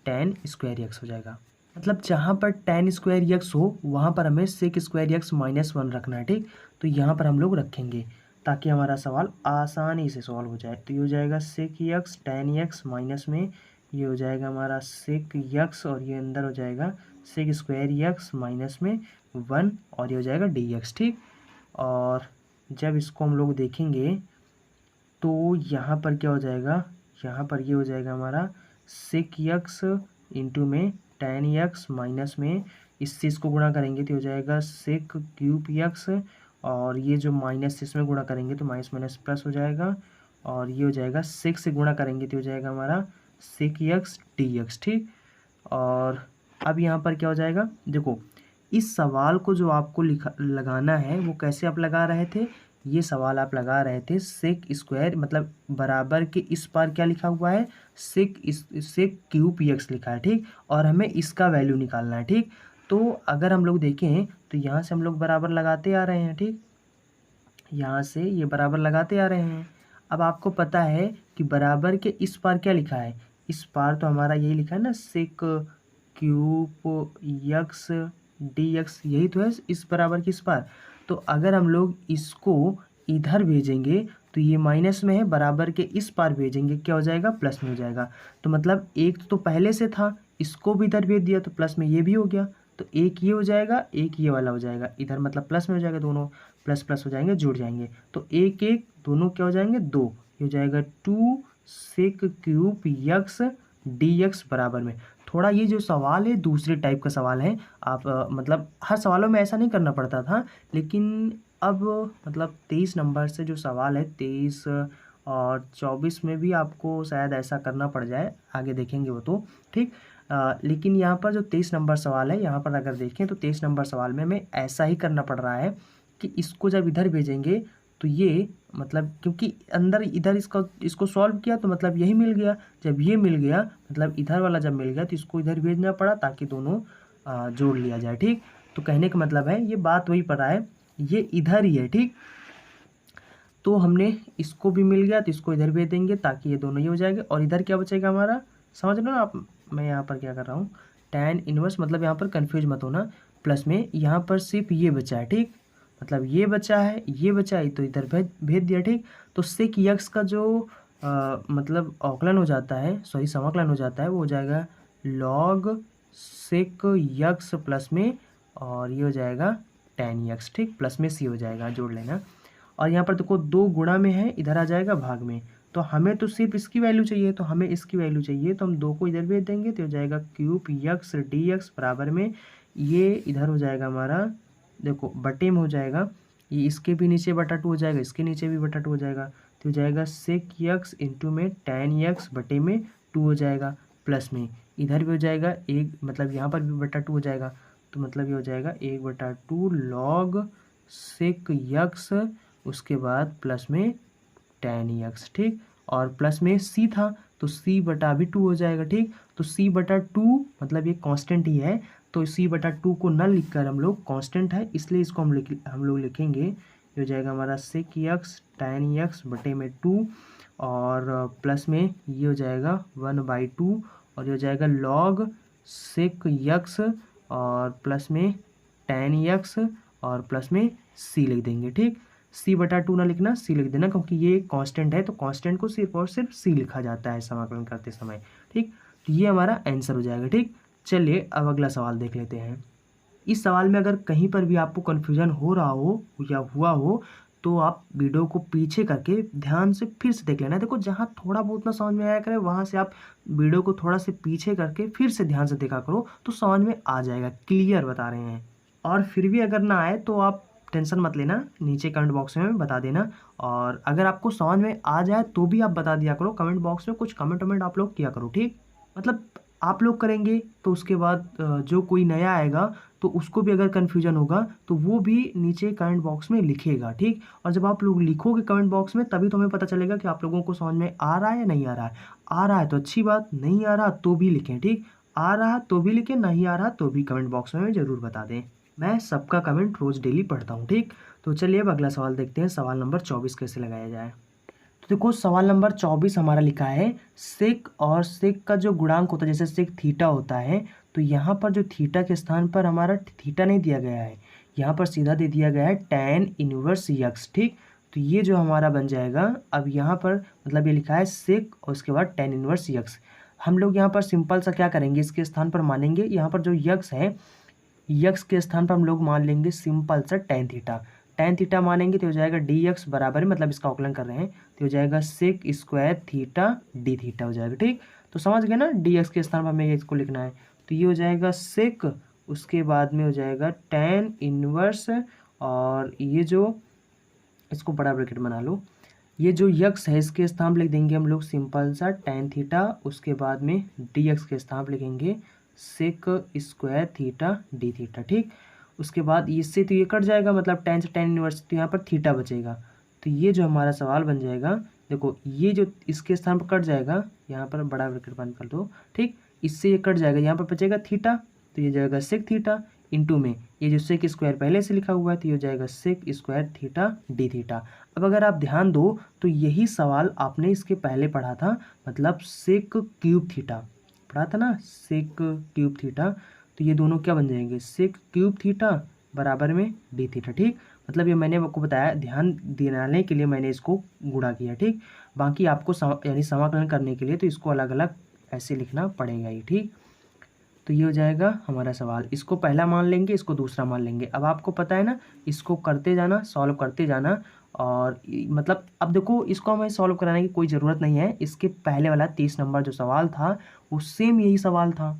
tan स्क्वायर यक्स हो जाएगा। मतलब जहाँ पर tan स्क्वायर यक्स हो वहाँ पर हमें सेक स्क्वायर यक्स -1 रखना है, ठीक। तो यहाँ पर हम लोग रखेंगे ताकि हमारा सवाल आसानी से सॉल्व हो जाए। तो ये हो जाएगा सेक यक्स tan यक्स माइनस में ये हो जाएगा हमारा सेक यक्स, और ये अंदर हो जाएगा सेक स्क्वायर यक्स माइनस में 1 और ये हो जाएगा dx, ठीक। और जब इसको हम लोग देखेंगे तो यहाँ पर क्या हो जाएगा, यहाँ पर ये हो जाएगा हमारा सेक यक्स इंटू में tan यक्स माइनस में इससे इसको गुणा करेंगे तो हो जाएगा सेक क्यूब यक्स, और ये जो माइनस इसमें गुणा करेंगे तो माइनस माइनस प्लस हो जाएगा, और ये हो जाएगा सेक से गुणा करेंगे तो हो जाएगा हमारा सेक यक्स dx, ठीक। और अब यहाँ पर क्या हो जाएगा, देखो इस सवाल को जो आपको लगाना है वो कैसे आप लगा रहे थे, ये सवाल आप लगा रहे थे सेक स्क्वायर मतलब बराबर के इस पार क्या लिखा हुआ है सेक क्यूब यक्स लिखा है, ठीक। और हमें इसका वैल्यू निकालना है, ठीक। तो अगर हम लोग देखें तो यहाँ से हम लोग बराबर लगाते आ रहे हैं, ठीक। यहाँ से ये बराबर लगाते आ रहे हैं। अब आपको पता है कि बराबर के इस पार क्या लिखा है, इस पार तो हमारा यही लिखा है ना sec cube x d x, यही तो है इस बराबर की इस पार। तो अगर हम लोग इसको इधर भेजेंगे तो ये माइनस में है, बराबर के इस पार भेजेंगे क्या हो जाएगा, प्लस में हो जाएगा। तो मतलब एक तो पहले से था, इसको भी इधर भेज दिया तो प्लस में ये भी हो गया। तो एक ये हो जाएगा, एक ये वाला हो जाएगा, इधर मतलब प्लस में हो जाएगा, दोनों प्लस प्लस हो जाएंगे, जुड़ जाएंगे। तो एक एक दोनों क्या हो जाएंगे, दो, ये हो जाएगा 2 sec cube x d x बराबर में। थोड़ा ये जो सवाल है दूसरे टाइप का सवाल है, आप मतलब हर सवालों में ऐसा नहीं करना पड़ता था, लेकिन अब मतलब 23 नंबर से जो सवाल है 23 और 24 में भी आपको शायद ऐसा करना पड़ जाए, आगे देखेंगे वो तो ठीक। लेकिन यहाँ पर जो 23 नंबर सवाल है, यहाँ पर अगर देखें तो 23 नंबर सवाल में हमें ऐसा ही करना पड़ रहा है कि इसको जब इधर भेजेंगे तो ये मतलब क्योंकि अंदर इधर इसको सॉल्व किया तो मतलब यही मिल गया, जब ये मिल गया मतलब इधर वाला जब मिल गया तो इसको इधर भेजना पड़ा ताकि दोनों जोड़ लिया जाए ठीक। तो कहने का मतलब है ये बात वही पड़ा है, ये इधर ही है ठीक। तो हमने इसको भी मिल गया तो इसको इधर भेज देंगे ताकि ये दोनों ही हो जाएंगे, और इधर क्या बचेगा हमारा, समझ लो ना आप मैं यहाँ पर क्या कर रहा हूँ, tan इनवर्स, मतलब यहाँ पर कन्फ्यूज मत होना, प्लस में यहाँ पर सिर्फ ये बचा है ठीक, मतलब ये बचा है, ये बचा है तो इधर भेज भेज दिया ठीक। तो सेक यक्स का जो मतलब अवकलन हो जाता है, सॉरी समाकलन हो जाता है, वो हो जाएगा log सेक यक्स प्लस में, और ये हो जाएगा tan यक्स ठीक, प्लस में सी हो जाएगा, जोड़ लेना। और यहाँ पर देखो दो गुणा में है, इधर आ जाएगा भाग में, तो हमें तो सिर्फ इसकी वैल्यू चाहिए, तो हमें इसकी वैल्यू चाहिए तो हम दो को इधर भेज देंगे तो हो जाएगा क्यूब यक्स डी एक्स बराबर में, ये इधर हो जाएगा हमारा देखो बटे में हो जाएगा, ये इसके भी नीचे बटा 2 हो जाएगा, इसके नीचे भी बटा 2 हो जाएगा, तो हो जाएगा सेक यक्स इंटू में tan यक्स बटे में 2 हो जाएगा, प्लस में इधर भी हो जाएगा एक, मतलब यहाँ पर भी बटा 2 हो जाएगा, तो मतलब ये हो जाएगा 1/2 log सेक यक्स, उसके बाद प्लस में tan यक्स ठीक, और प्लस में c था तो c बटा भी 2 हो जाएगा ठीक। तो c बटा 2 मतलब ये कांस्टेंट ही है, तो c बटा 2 को न लिखकर हम लोग कांस्टेंट है इसलिए इसको हम लोग लिखेंगे, ये हो जाएगा हमारा सेक यक्स tan यक्स बटे में 2, और प्लस में ये हो जाएगा 1/2, और ये हो जाएगा log सेक यक्स और प्लस में tan यक्स और प्लस में c लिख देंगे ठीक। c बटा 2 ना लिखना, c लिख देना, क्योंकि ये कांस्टेंट है तो कांस्टेंट को सिर्फ और सिर्फ c लिखा जाता है समाकलन करते समय ठीक। तो ये हमारा आंसर हो जाएगा ठीक। चलिए अब अगला सवाल देख लेते हैं। इस सवाल में अगर कहीं पर भी आपको कन्फ्यूजन हो रहा हो या हुआ हो तो आप वीडियो को पीछे करके ध्यान से फिर से देख लेना। देखो जहाँ थोड़ा बहुत ना समझ में आया करे वहाँ से आप वीडियो को थोड़ा से पीछे करके फिर से ध्यान से देखा करो तो समझ में आ जाएगा, क्लियर बता रहे हैं। और फिर भी अगर ना आए तो आप टेंशन मत लेना, नीचे कमेंट बॉक्स में बता देना, और अगर आपको समझ में आ जाए तो भी आप बता दिया करो कमेंट बॉक्स में, कुछ कमेंट आप लोग किया करो ठीक। मतलब आप लोग करेंगे तो उसके बाद जो कोई नया आएगा तो उसको भी अगर कन्फ्यूजन होगा तो वो भी नीचे कमेंट बॉक्स में लिखेगा ठीक। और जब आप लोग लिखोगे कमेंट बॉक्स में तभी तो हमें पता चलेगा कि आप लोगों को समझ में आ रहा है या नहीं आ रहा है। आ रहा है तो अच्छी बात, नहीं आ रहा तो भी लिखें ठीक, आ रहा तो भी लिखें, नहीं आ रहा तो भी कमेंट बॉक्स में ज़रूर बता दें, मैं सबका कमेंट रोज़ डेली पढ़ता हूँ ठीक। तो चलिए अब अगला सवाल देखते हैं, सवाल नंबर 24 कैसे लगाया जाए। तो देखो सवाल नंबर 24 हमारा लिखा है सेक, और सेक का जो गुणांक होता है जैसे सेक थीटा होता है, तो यहाँ पर जो थीटा के स्थान पर हमारा थीटा नहीं दिया गया है, यहाँ पर सीधा दे दिया गया है tan इनवर्स यक्स ठीक। तो ये जो हमारा बन जाएगा, अब यहाँ पर मतलब ये लिखा है सेक और उसके बाद tan इनवर्स यक्स, हम लोग यहाँ पर सिंपल सा क्या करेंगे, इसके स्थान पर मानेंगे यहाँ पर जो यक्स है, यक्स के स्थान पर हम लोग मान लेंगे सिंपल सा tan थीटा, tan थीटा मानेंगे तो हो जाएगा डी एक्स बराबर है, मतलब इसका अवकलन कर रहे हैं तो हो जाएगा sec square theta d theta हो जाएगा ठीक। तो समझ गए ना, डी एक्स के स्थान पर हमें इसको लिखना है तो ये हो जाएगा सेक, उसके बाद में हो जाएगा tan इनवर्स, और ये जो इसको बड़ा ब्रैकेट बना लो, ये जो यक्स है इसके स्थान पर लिख देंगे हम लोग सिंपल सा tan थीटा, उसके बाद में डी एक्स के स्थान पर लिखेंगे sec square theta d theta ठीक। उसके बाद इससे तो ये कट जाएगा, मतलब tan से tan इनवर्स, तो यहाँ पर थीटा बचेगा, तो ये जो हमारा सवाल बन जाएगा, देखो ये जो इसके स्थान पर कट जाएगा, यहाँ पर बड़ा ब्रैकेट बंद कर दो ठीक, इससे ये कट जाएगा, यहाँ पर बचेगा थीटा, तो ये जाएगा सेक थीटा इंटू में ये जो सेक स्क्वायर पहले से लिखा हुआ है तो ये हो जाएगा sec square theta d theta. अब अगर आप ध्यान दो तो यही सवाल आपने इसके पहले पढ़ा था, मतलब सेक क्यूब थीटा, पढ़ा था ना सेक क्यूब थीटा, तो ये दोनों क्या बन जाएंगे, सेक क्यूब थीटा बराबर में डी थीटा। ठीक, मतलब ये मैंने आपको बताया, ध्यान दिलाने के लिए मैंने इसको गुणा किया। ठीक, बाकी आपको यानी समाकलन करने के लिए तो इसको अलग अलग ऐसे लिखना पड़ेगा ही। ठीक, तो ये हो जाएगा हमारा सवाल, इसको पहला मान लेंगे, इसको दूसरा मान लेंगे। अब आपको पता है ना, इसको करते जाना, सॉल्व करते जाना, और मतलब अब देखो इसको हमें सॉल्व कराने की कोई ज़रूरत नहीं है। इसके पहले वाला 23 नंबर जो सवाल था वो सेम यही सवाल था,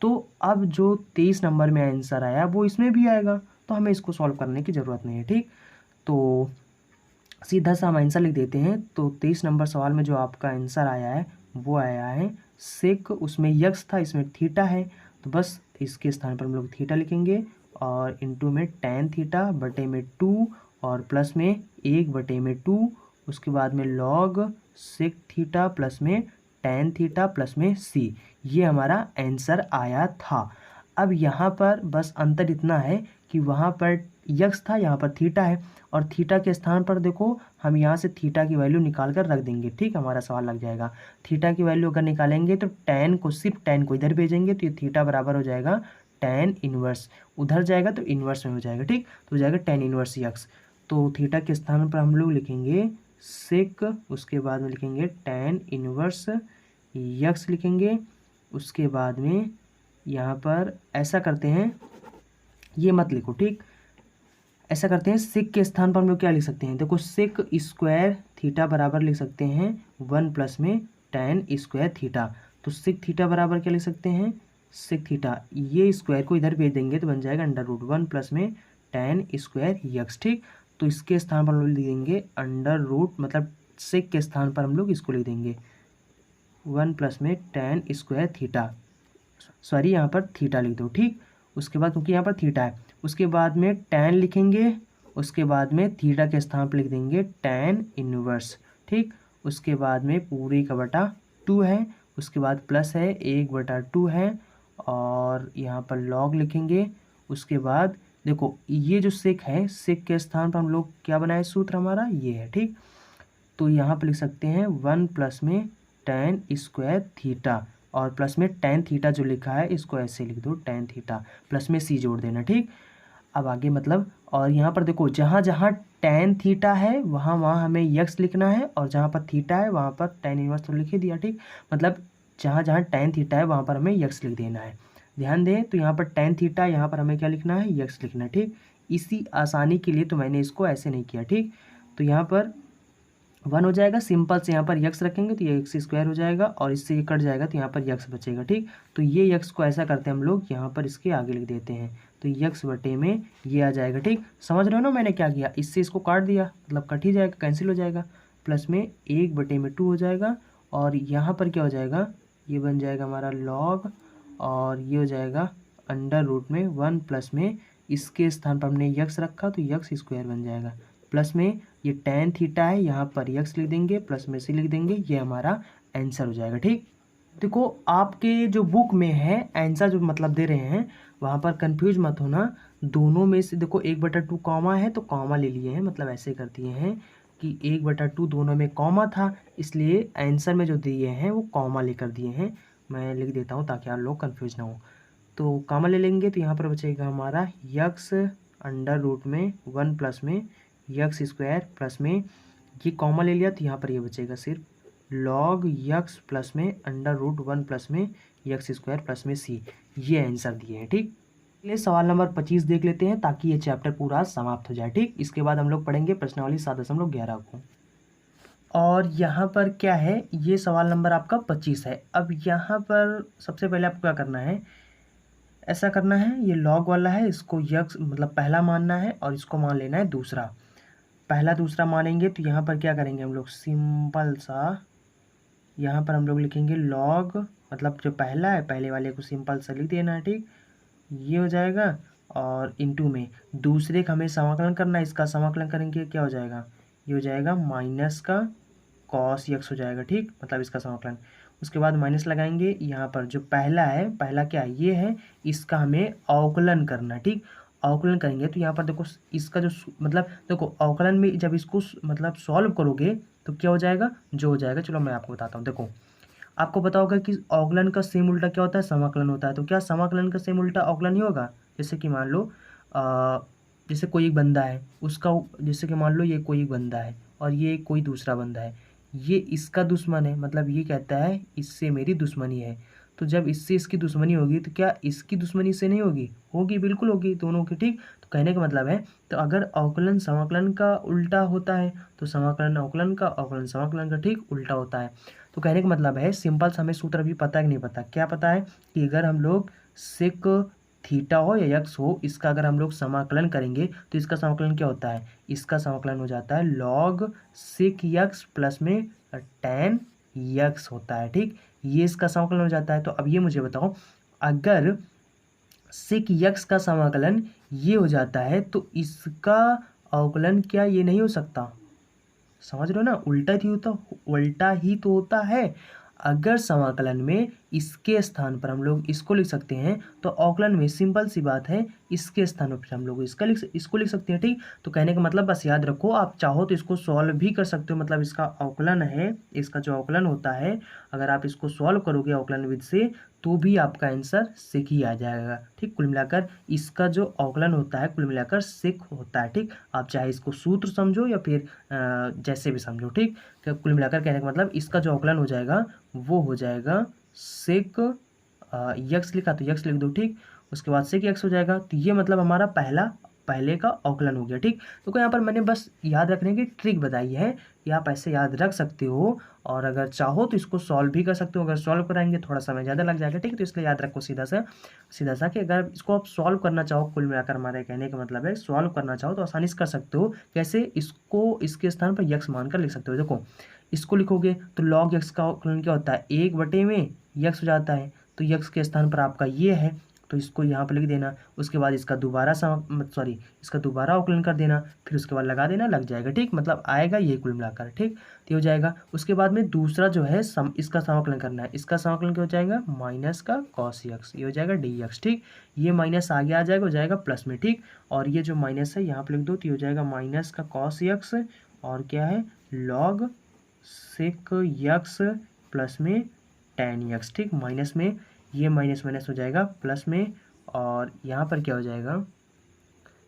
तो अब जो 23 नंबर में आंसर आया वो इसमें भी आएगा, तो हमें इसको सॉल्व करने की ज़रूरत नहीं है। ठीक, तो सीधा सा हम आंसर लिख देते हैं। तो 23 नंबर सवाल में जो आपका आंसर आया है वो आया है सेक, उसमें यक्स था, इसमें थीटा है, तो बस इसके स्थान पर हम लोग थीटा लिखेंगे, और इनटू में tan थीटा बटे में 2, और प्लस में 1 बटे में 2, उसके बाद में log सेक थीटा प्लस में tan थीटा प्लस में c, ये हमारा आंसर आया था। अब यहाँ पर बस अंतर इतना है कि वहाँ पर यक्स था, यहाँ पर थीटा है, और थीटा के स्थान पर देखो हम यहाँ से थीटा की वैल्यू निकाल कर रख देंगे। ठीक, हमारा सवाल लग जाएगा। थीटा की वैल्यू अगर निकालेंगे तो tan को, सिर्फ tan को इधर भेजेंगे तो ये थीटा बराबर हो जाएगा tan इनवर्स, उधर जाएगा तो इनवर्स में हो जाएगा। ठीक, तो हो जाएगा tan इनवर्स यक्स। तो थीटा के स्थान पर हम लोग लिखेंगे सेक, उसके बाद में लिखेंगे tan इनवर्स यक्स लिखेंगे। उसके बाद में यहाँ पर ऐसा करते हैं, ये मत लिखो। ठीक, ऐसा करते हैं, सेक के स्थान पर हम लोग क्या लिख सकते हैं, देखो सेक स्क्वायर थीटा बराबर लिख सकते हैं 1 प्लस में tan स्क्वायर थीटा। तो सेक थीटा बराबर क्या लिख सकते हैं, सेक थीटा, ये स्क्वायर को इधर भेज देंगे तो बन जाएगा √1 प्लस में tan स्क्वायर यक्स। ठीक, तो इसके स्थान पर हम लोग लिख देंगे √, मतलब सेक के स्थान पर हम लोग इसको लिख देंगे 1 प्लस में tan स्क्वायर थीटा, सॉरी यहाँ पर थीटा लिख दो। ठीक, उसके बाद क्योंकि यहाँ पर थीटा है, उसके बाद में tan लिखेंगे, उसके बाद में थीटा के स्थान पर लिख देंगे tan इनवर्स। ठीक, उसके बाद में पूरे का बटा 2 है, उसके बाद प्लस है 1/2 है, और यहाँ पर log लिखेंगे। उसके बाद देखो ये जो सेक है, सेक के स्थान पर हम लोग क्या बनाए, सूत्र हमारा ये है। ठीक, तो यहाँ पर लिख सकते हैं 1 प्लस में tan स्क्वायर थीटा, और प्लस में tan थीटा जो लिखा है इसको ऐसे लिख दो tan थीटा, प्लस में c जोड़ देना। ठीक, अब आगे मतलब, और यहाँ पर देखो जहाँ जहाँ tan थीटा है वहाँ वहाँ हमें यक्स लिखना है, और जहाँ पर थीटा है वहाँ पर tan इनवर्स तो लिख ही दिया। ठीक, मतलब जहाँ जहाँ tan थीटा है वहाँ पर हमें यक्स लिख देना है। ध्यान दें, तो यहाँ पर tan थीटा, यहाँ पर हमें क्या लिखना है, यक्स लिखना है। ठीक, इसी आसानी के लिए तो मैंने इसको ऐसे नहीं किया। ठीक, तो यहाँ पर 1 हो जाएगा, सिंपल से यहाँ पर यक्स रखेंगे तो ये एक्स स्क्वायर हो जाएगा, और इससे ये कट जाएगा तो यहाँ पर यक्स बचेगा। ठीक, तो ये यक्स को ऐसा करते हैं हम लोग, यहाँ पर इसके आगे लिख देते हैं, तो यक्स बटे में ये आ जाएगा। ठीक, समझ रहे हो ना मैंने क्या किया, इससे इसको काट दिया, मतलब कट ही जाएगा, कैंसिल हो जाएगा, प्लस में 1/2 हो जाएगा, और यहाँ पर क्या हो जाएगा, ये बन जाएगा हमारा log, और ये हो जाएगा √1 प्लस में इसके स्थान पर हमने यक्स रखा तो यक्स स्क्वायर बन जाएगा, प्लस में ये tan थीटा है, यहाँ पर यक्स लिख देंगे, प्लस में सी लिख देंगे, ये हमारा आंसर हो जाएगा। ठीक, देखो आपके जो बुक में है आंसर जो मतलब दे रहे हैं वहाँ पर कंफ्यूज मत होना, दोनों में से देखो 1/2 कॉमा है तो कॉमा ले लिए हैं, मतलब ऐसे कर दिए हैं कि 1/2 दोनों में कॉमा था, इसलिए आंसर में जो दिए हैं वो कॉमा लेकर दिए हैं। मैं लिख देता हूँ ताकि आप लोग कंफ्यूज ना हो। तो कॉमा ले लेंगे तो यहाँ पर बचेगा हमारा यक्स √1 प्लस में यक्स स्क्वायर, प्लस में ये कॉमा ले लिया तो यहाँ पर ये बचेगा सिर्फ log यक्स प्लस में √1 प्लस में यक्स स्क्वायर प्लस में c, ये आंसर दिए हैं। ठीक, चलिए सवाल नंबर 25 देख लेते हैं ताकि ये चैप्टर पूरा समाप्त हो जाए। ठीक, इसके बाद हम लोग पढ़ेंगे प्रश्नावली 7.11 को, और यहाँ पर क्या है, ये सवाल नंबर आपका 25 है। अब यहाँ पर सबसे पहले आपको क्या करना है, ऐसा करना है, ये log वाला है इसको यक्स मतलब पहला मानना है, और इसको मान लेना है दूसरा। पहला दूसरा मानेंगे तो यहाँ पर क्या करेंगे हम लोग, सिंपल सा यहाँ पर हम लोग लिखेंगे log, मतलब जो पहला है पहले वाले को सिंपल सा लिख देना है। ठीक, ये हो जाएगा, और इनटू में दूसरे का हमें समाकलन करना है, इसका समाकलन करेंगे क्या हो जाएगा, ये हो जाएगा माइनस का cos यक्स हो जाएगा। ठीक, मतलब इसका समाकलन, उसके बाद माइनस लगाएंगे, यहाँ पर जो पहला है, पहला क्या ये है, इसका हमें अवकलन करना है। ठीक, अवकलन करेंगे तो यहाँ पर देखो इसका जो मतलब देखो अवकलन में जब इसको मतलब सॉल्व करोगे तो क्या हो जाएगा, जो हो जाएगा, चलो मैं आपको बताता हूँ। देखो आपको पता होगा कि अवकलन का सेम उल्टा क्या होता है, समाकलन होता है। तो क्या समाकलन का सेम उल्टा अवकलन ही होगा? जैसे कि मान लो जैसे कोई एक बंदा है, उसका जैसे कि मान लो ये कोई एक बंदा है और ये कोई दूसरा बंदा है, ये इसका दुश्मन है, मतलब ये कहता है इससे मेरी दुश्मनी है। तो जब इससे इसकी दुश्मनी होगी तो क्या इसकी दुश्मनी से नहीं होगी? होगी, बिल्कुल होगी, दोनों की। ठीक, तो कहने का मतलब है, तो अगर अवकलन समाकलन का उल्टा होता है तो समाकलन अवकलन का, अवकलन समाकलन का ठीक उल्टा होता है। तो कहने का मतलब है सिंपल सा, हमें सूत्र भी पता है कि नहीं पता? क्या पता है कि अगर हम लोग सेक थीटा हो या यक्स हो, इसका अगर हम लोग समाकलन करेंगे तो इसका समाकलन क्या होता है? इसका समाकलन हो जाता है लॉग सेक यक्स प्लस में टेन यक्स होता है। ठीक, ये इसका समाकलन हो जाता है। तो अब ये मुझे बताओ, अगर सेक यक्स का समाकलन ये हो जाता है तो इसका अवकलन क्या ये नहीं हो सकता? समझ रहे हो ना, उल्टा ही तो होता है। अगर समाकलन में इसके स्थान पर हम लोग इसको लिख सकते हैं तो अवकलन में सिंपल सी बात है इसके स्थान पर हम लोग इसको लिख सकते हैं। ठीक, तो कहने का मतलब बस याद रखो, आप चाहो तो इसको सॉल्व भी कर सकते हो, मतलब इसका अवकलन है, इसका जो अवकलन होता है, अगर आप इसको सॉल्व करोगे अवकलन विधि से तो भी आपका आंसर सेक ही आ जाएगा। ठीक, कुल मिलाकर इसका जो अवकलन होता है कुल मिलाकर सेक होता है। ठीक, आप चाहे इसको सूत्र समझो या फिर जैसे भी समझो। ठीक, तो कुल मिलाकर कहने का मतलब इसका जो अवकलन हो जाएगा वो हो जाएगा सेक यक्स लिखा तो यक्स लिख दो। ठीक, उसके बाद सेक यक्स हो जाएगा। तो ये मतलब हमारा पहले का अवकलन हो गया। ठीक, तो यहाँ पर मैंने बस याद रखने की ट्रिक बताई है कि आप ऐसे याद रख सकते हो, और अगर चाहो तो इसको सॉल्व भी कर सकते हो। अगर सॉल्व कराएंगे थोड़ा समय ज़्यादा लग जाएगा। ठीक, तो इसलिए याद रखो सीधा सा कि अगर इसको आप सॉल्व करना चाहो, कुल मिलाकर हमारे कहने का मतलब है सॉल्व करना चाहो तो आसानी से कर सकते हो। कैसे? इसको इसके स्थान पर यक्स मानकर लिख सकते हो। देखो, इसको लिखोगे तो लॉग यक्स का अवकलन क्या होता है? 1/में यक्स हो जाता है, तो यक्स के स्थान पर आपका ये है तो इसको यहाँ पर लिख देना। उसके बाद इसका दोबारा अवकलन कर देना, फिर उसके बाद लगा देना, लग जाएगा। ठीक, मतलब आएगा ये कुल मिलाकर। ठीक, तो हो जाएगा। उसके बाद में दूसरा जो है इसका समाकलन करना है। इसका समाकलन क्या हो जाएगा? माइनस का कॉस यक्स, ये हो जाएगा डी यक्स। ठीक, ये माइनस आगे आ जाएगा, हो जाएगा प्लस में। ठीक, और ये जो माइनस है यहाँ पर लिख दो तो ये हो जाएगा माइनस का कॉस यक्स, और क्या है लॉग सेक यक्स प्लस में टेन यक्स। ठीक, माइनस में ये माइनस माइनस हो जाएगा प्लस में, और यहाँ पर क्या हो जाएगा?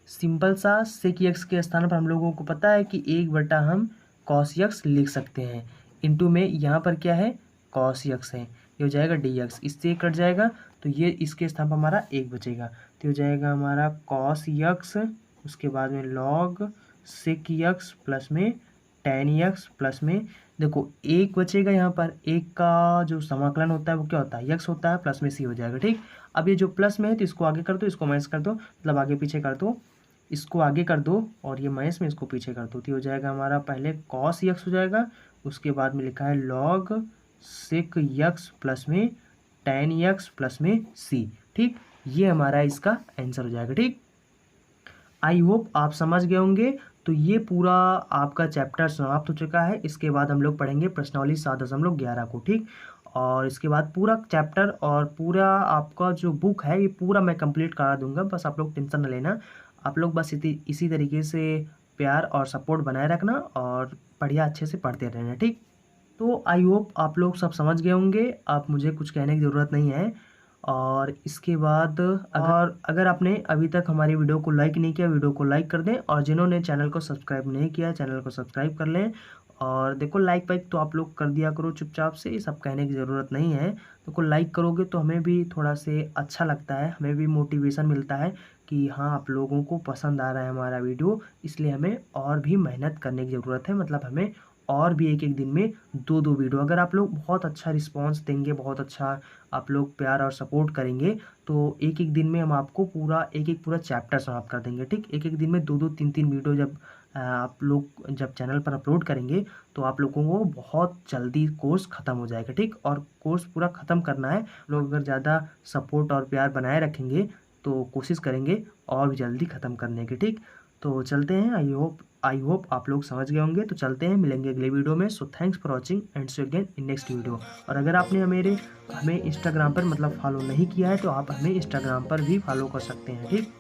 सिंपल सा सेक यक्स के स्थान पर हम लोगों को पता है कि 1/, हम कॉस यक्स लिख सकते हैं, इनटू में यहाँ पर क्या है? कॉस यक्स है, ये हो जाएगा डी यक्स। इससे कट जाएगा तो ये इसके स्थान पर हमारा 1 बचेगा, तो हो जाएगा हमारा कॉस यक्स, उसके बाद में लॉग सेक यक्स प्लस में टेन यक्स प्लस में, देखो 1 बचेगा यहाँ पर। 1 का जो समाकलन होता है वो क्या होता है? यक्स होता है, प्लस में सी हो जाएगा। ठीक, अब ये जो प्लस में है तो इसको आगे कर दो, इसको माइनस कर दो, मतलब आगे पीछे कर दो, इसको आगे कर दो और ये माइनस में इसको पीछे कर दो, तो हो जाएगा हमारा पहले कॉस यक्स हो जाएगा, उसके बाद में लिखा है लॉग सेक यक्स प्लस में टेन यक्स प्लस में सी। ठीक, ये हमारा इसका आंसर हो जाएगा। ठीक, आई होप आप समझ गए होंगे। तो ये पूरा आपका चैप्टर समाप्त हो चुका है। इसके बाद हम लोग पढ़ेंगे प्रश्नावली 7.11 को। ठीक, और इसके बाद पूरा चैप्टर और पूरा आपका जो बुक है ये पूरा मैं कंप्लीट करा दूंगा, बस आप लोग टेंशन न लेना। आप लोग बस इसी तरीके से प्यार और सपोर्ट बनाए रखना और बढ़िया अच्छे से पढ़ते रहना। ठीक, तो आई होप आप लोग सब समझ गए होंगे, आप मुझे कुछ कहने की ज़रूरत नहीं है। और इसके बाद अगर आपने अभी तक हमारी वीडियो को लाइक नहीं किया, वीडियो को लाइक कर दें, और जिन्होंने चैनल को सब्सक्राइब नहीं किया चैनल को सब्सक्राइब कर लें। और देखो लाइक तो आप लोग कर दिया करो चुपचाप से, ये सब कहने की ज़रूरत नहीं है। देखो लाइक करोगे तो हमें भी थोड़ा से अच्छा लगता है, हमें भी मोटिवेशन मिलता है कि हाँ आप लोगों को पसंद आ रहा है हमारा वीडियो, इसलिए हमें और भी मेहनत करने की ज़रूरत है। मतलब हमें और भी एक दिन में 2 वीडियो, अगर आप लोग बहुत अच्छा रिस्पांस देंगे, बहुत अच्छा आप लोग प्यार और सपोर्ट करेंगे तो एक दिन में हम आपको पूरा चैप्टर समाप्त कर देंगे। ठीक, एक दिन में 2 3 वीडियो जब आप लोग जब चैनल पर अपलोड करेंगे तो आप लोगों को बहुत जल्दी कोर्स ख़त्म हो जाएगा। ठीक, और कोर्स पूरा ख़त्म करना है, लोग अगर ज़्यादा सपोर्ट और प्यार बनाए रखेंगे तो कोशिश करेंगे और भी जल्दी ख़त्म करने की। ठीक, तो चलते हैं। आई होप आप लोग समझ गए होंगे। तो चलते हैं, मिलेंगे अगले वीडियो में। So thanks for watching and see again in next video. और अगर आपने हमें इंस्टाग्राम पर मतलब फॉलो नहीं किया है तो आप हमें इंस्टाग्राम पर भी फॉलो कर सकते हैं। ठीक।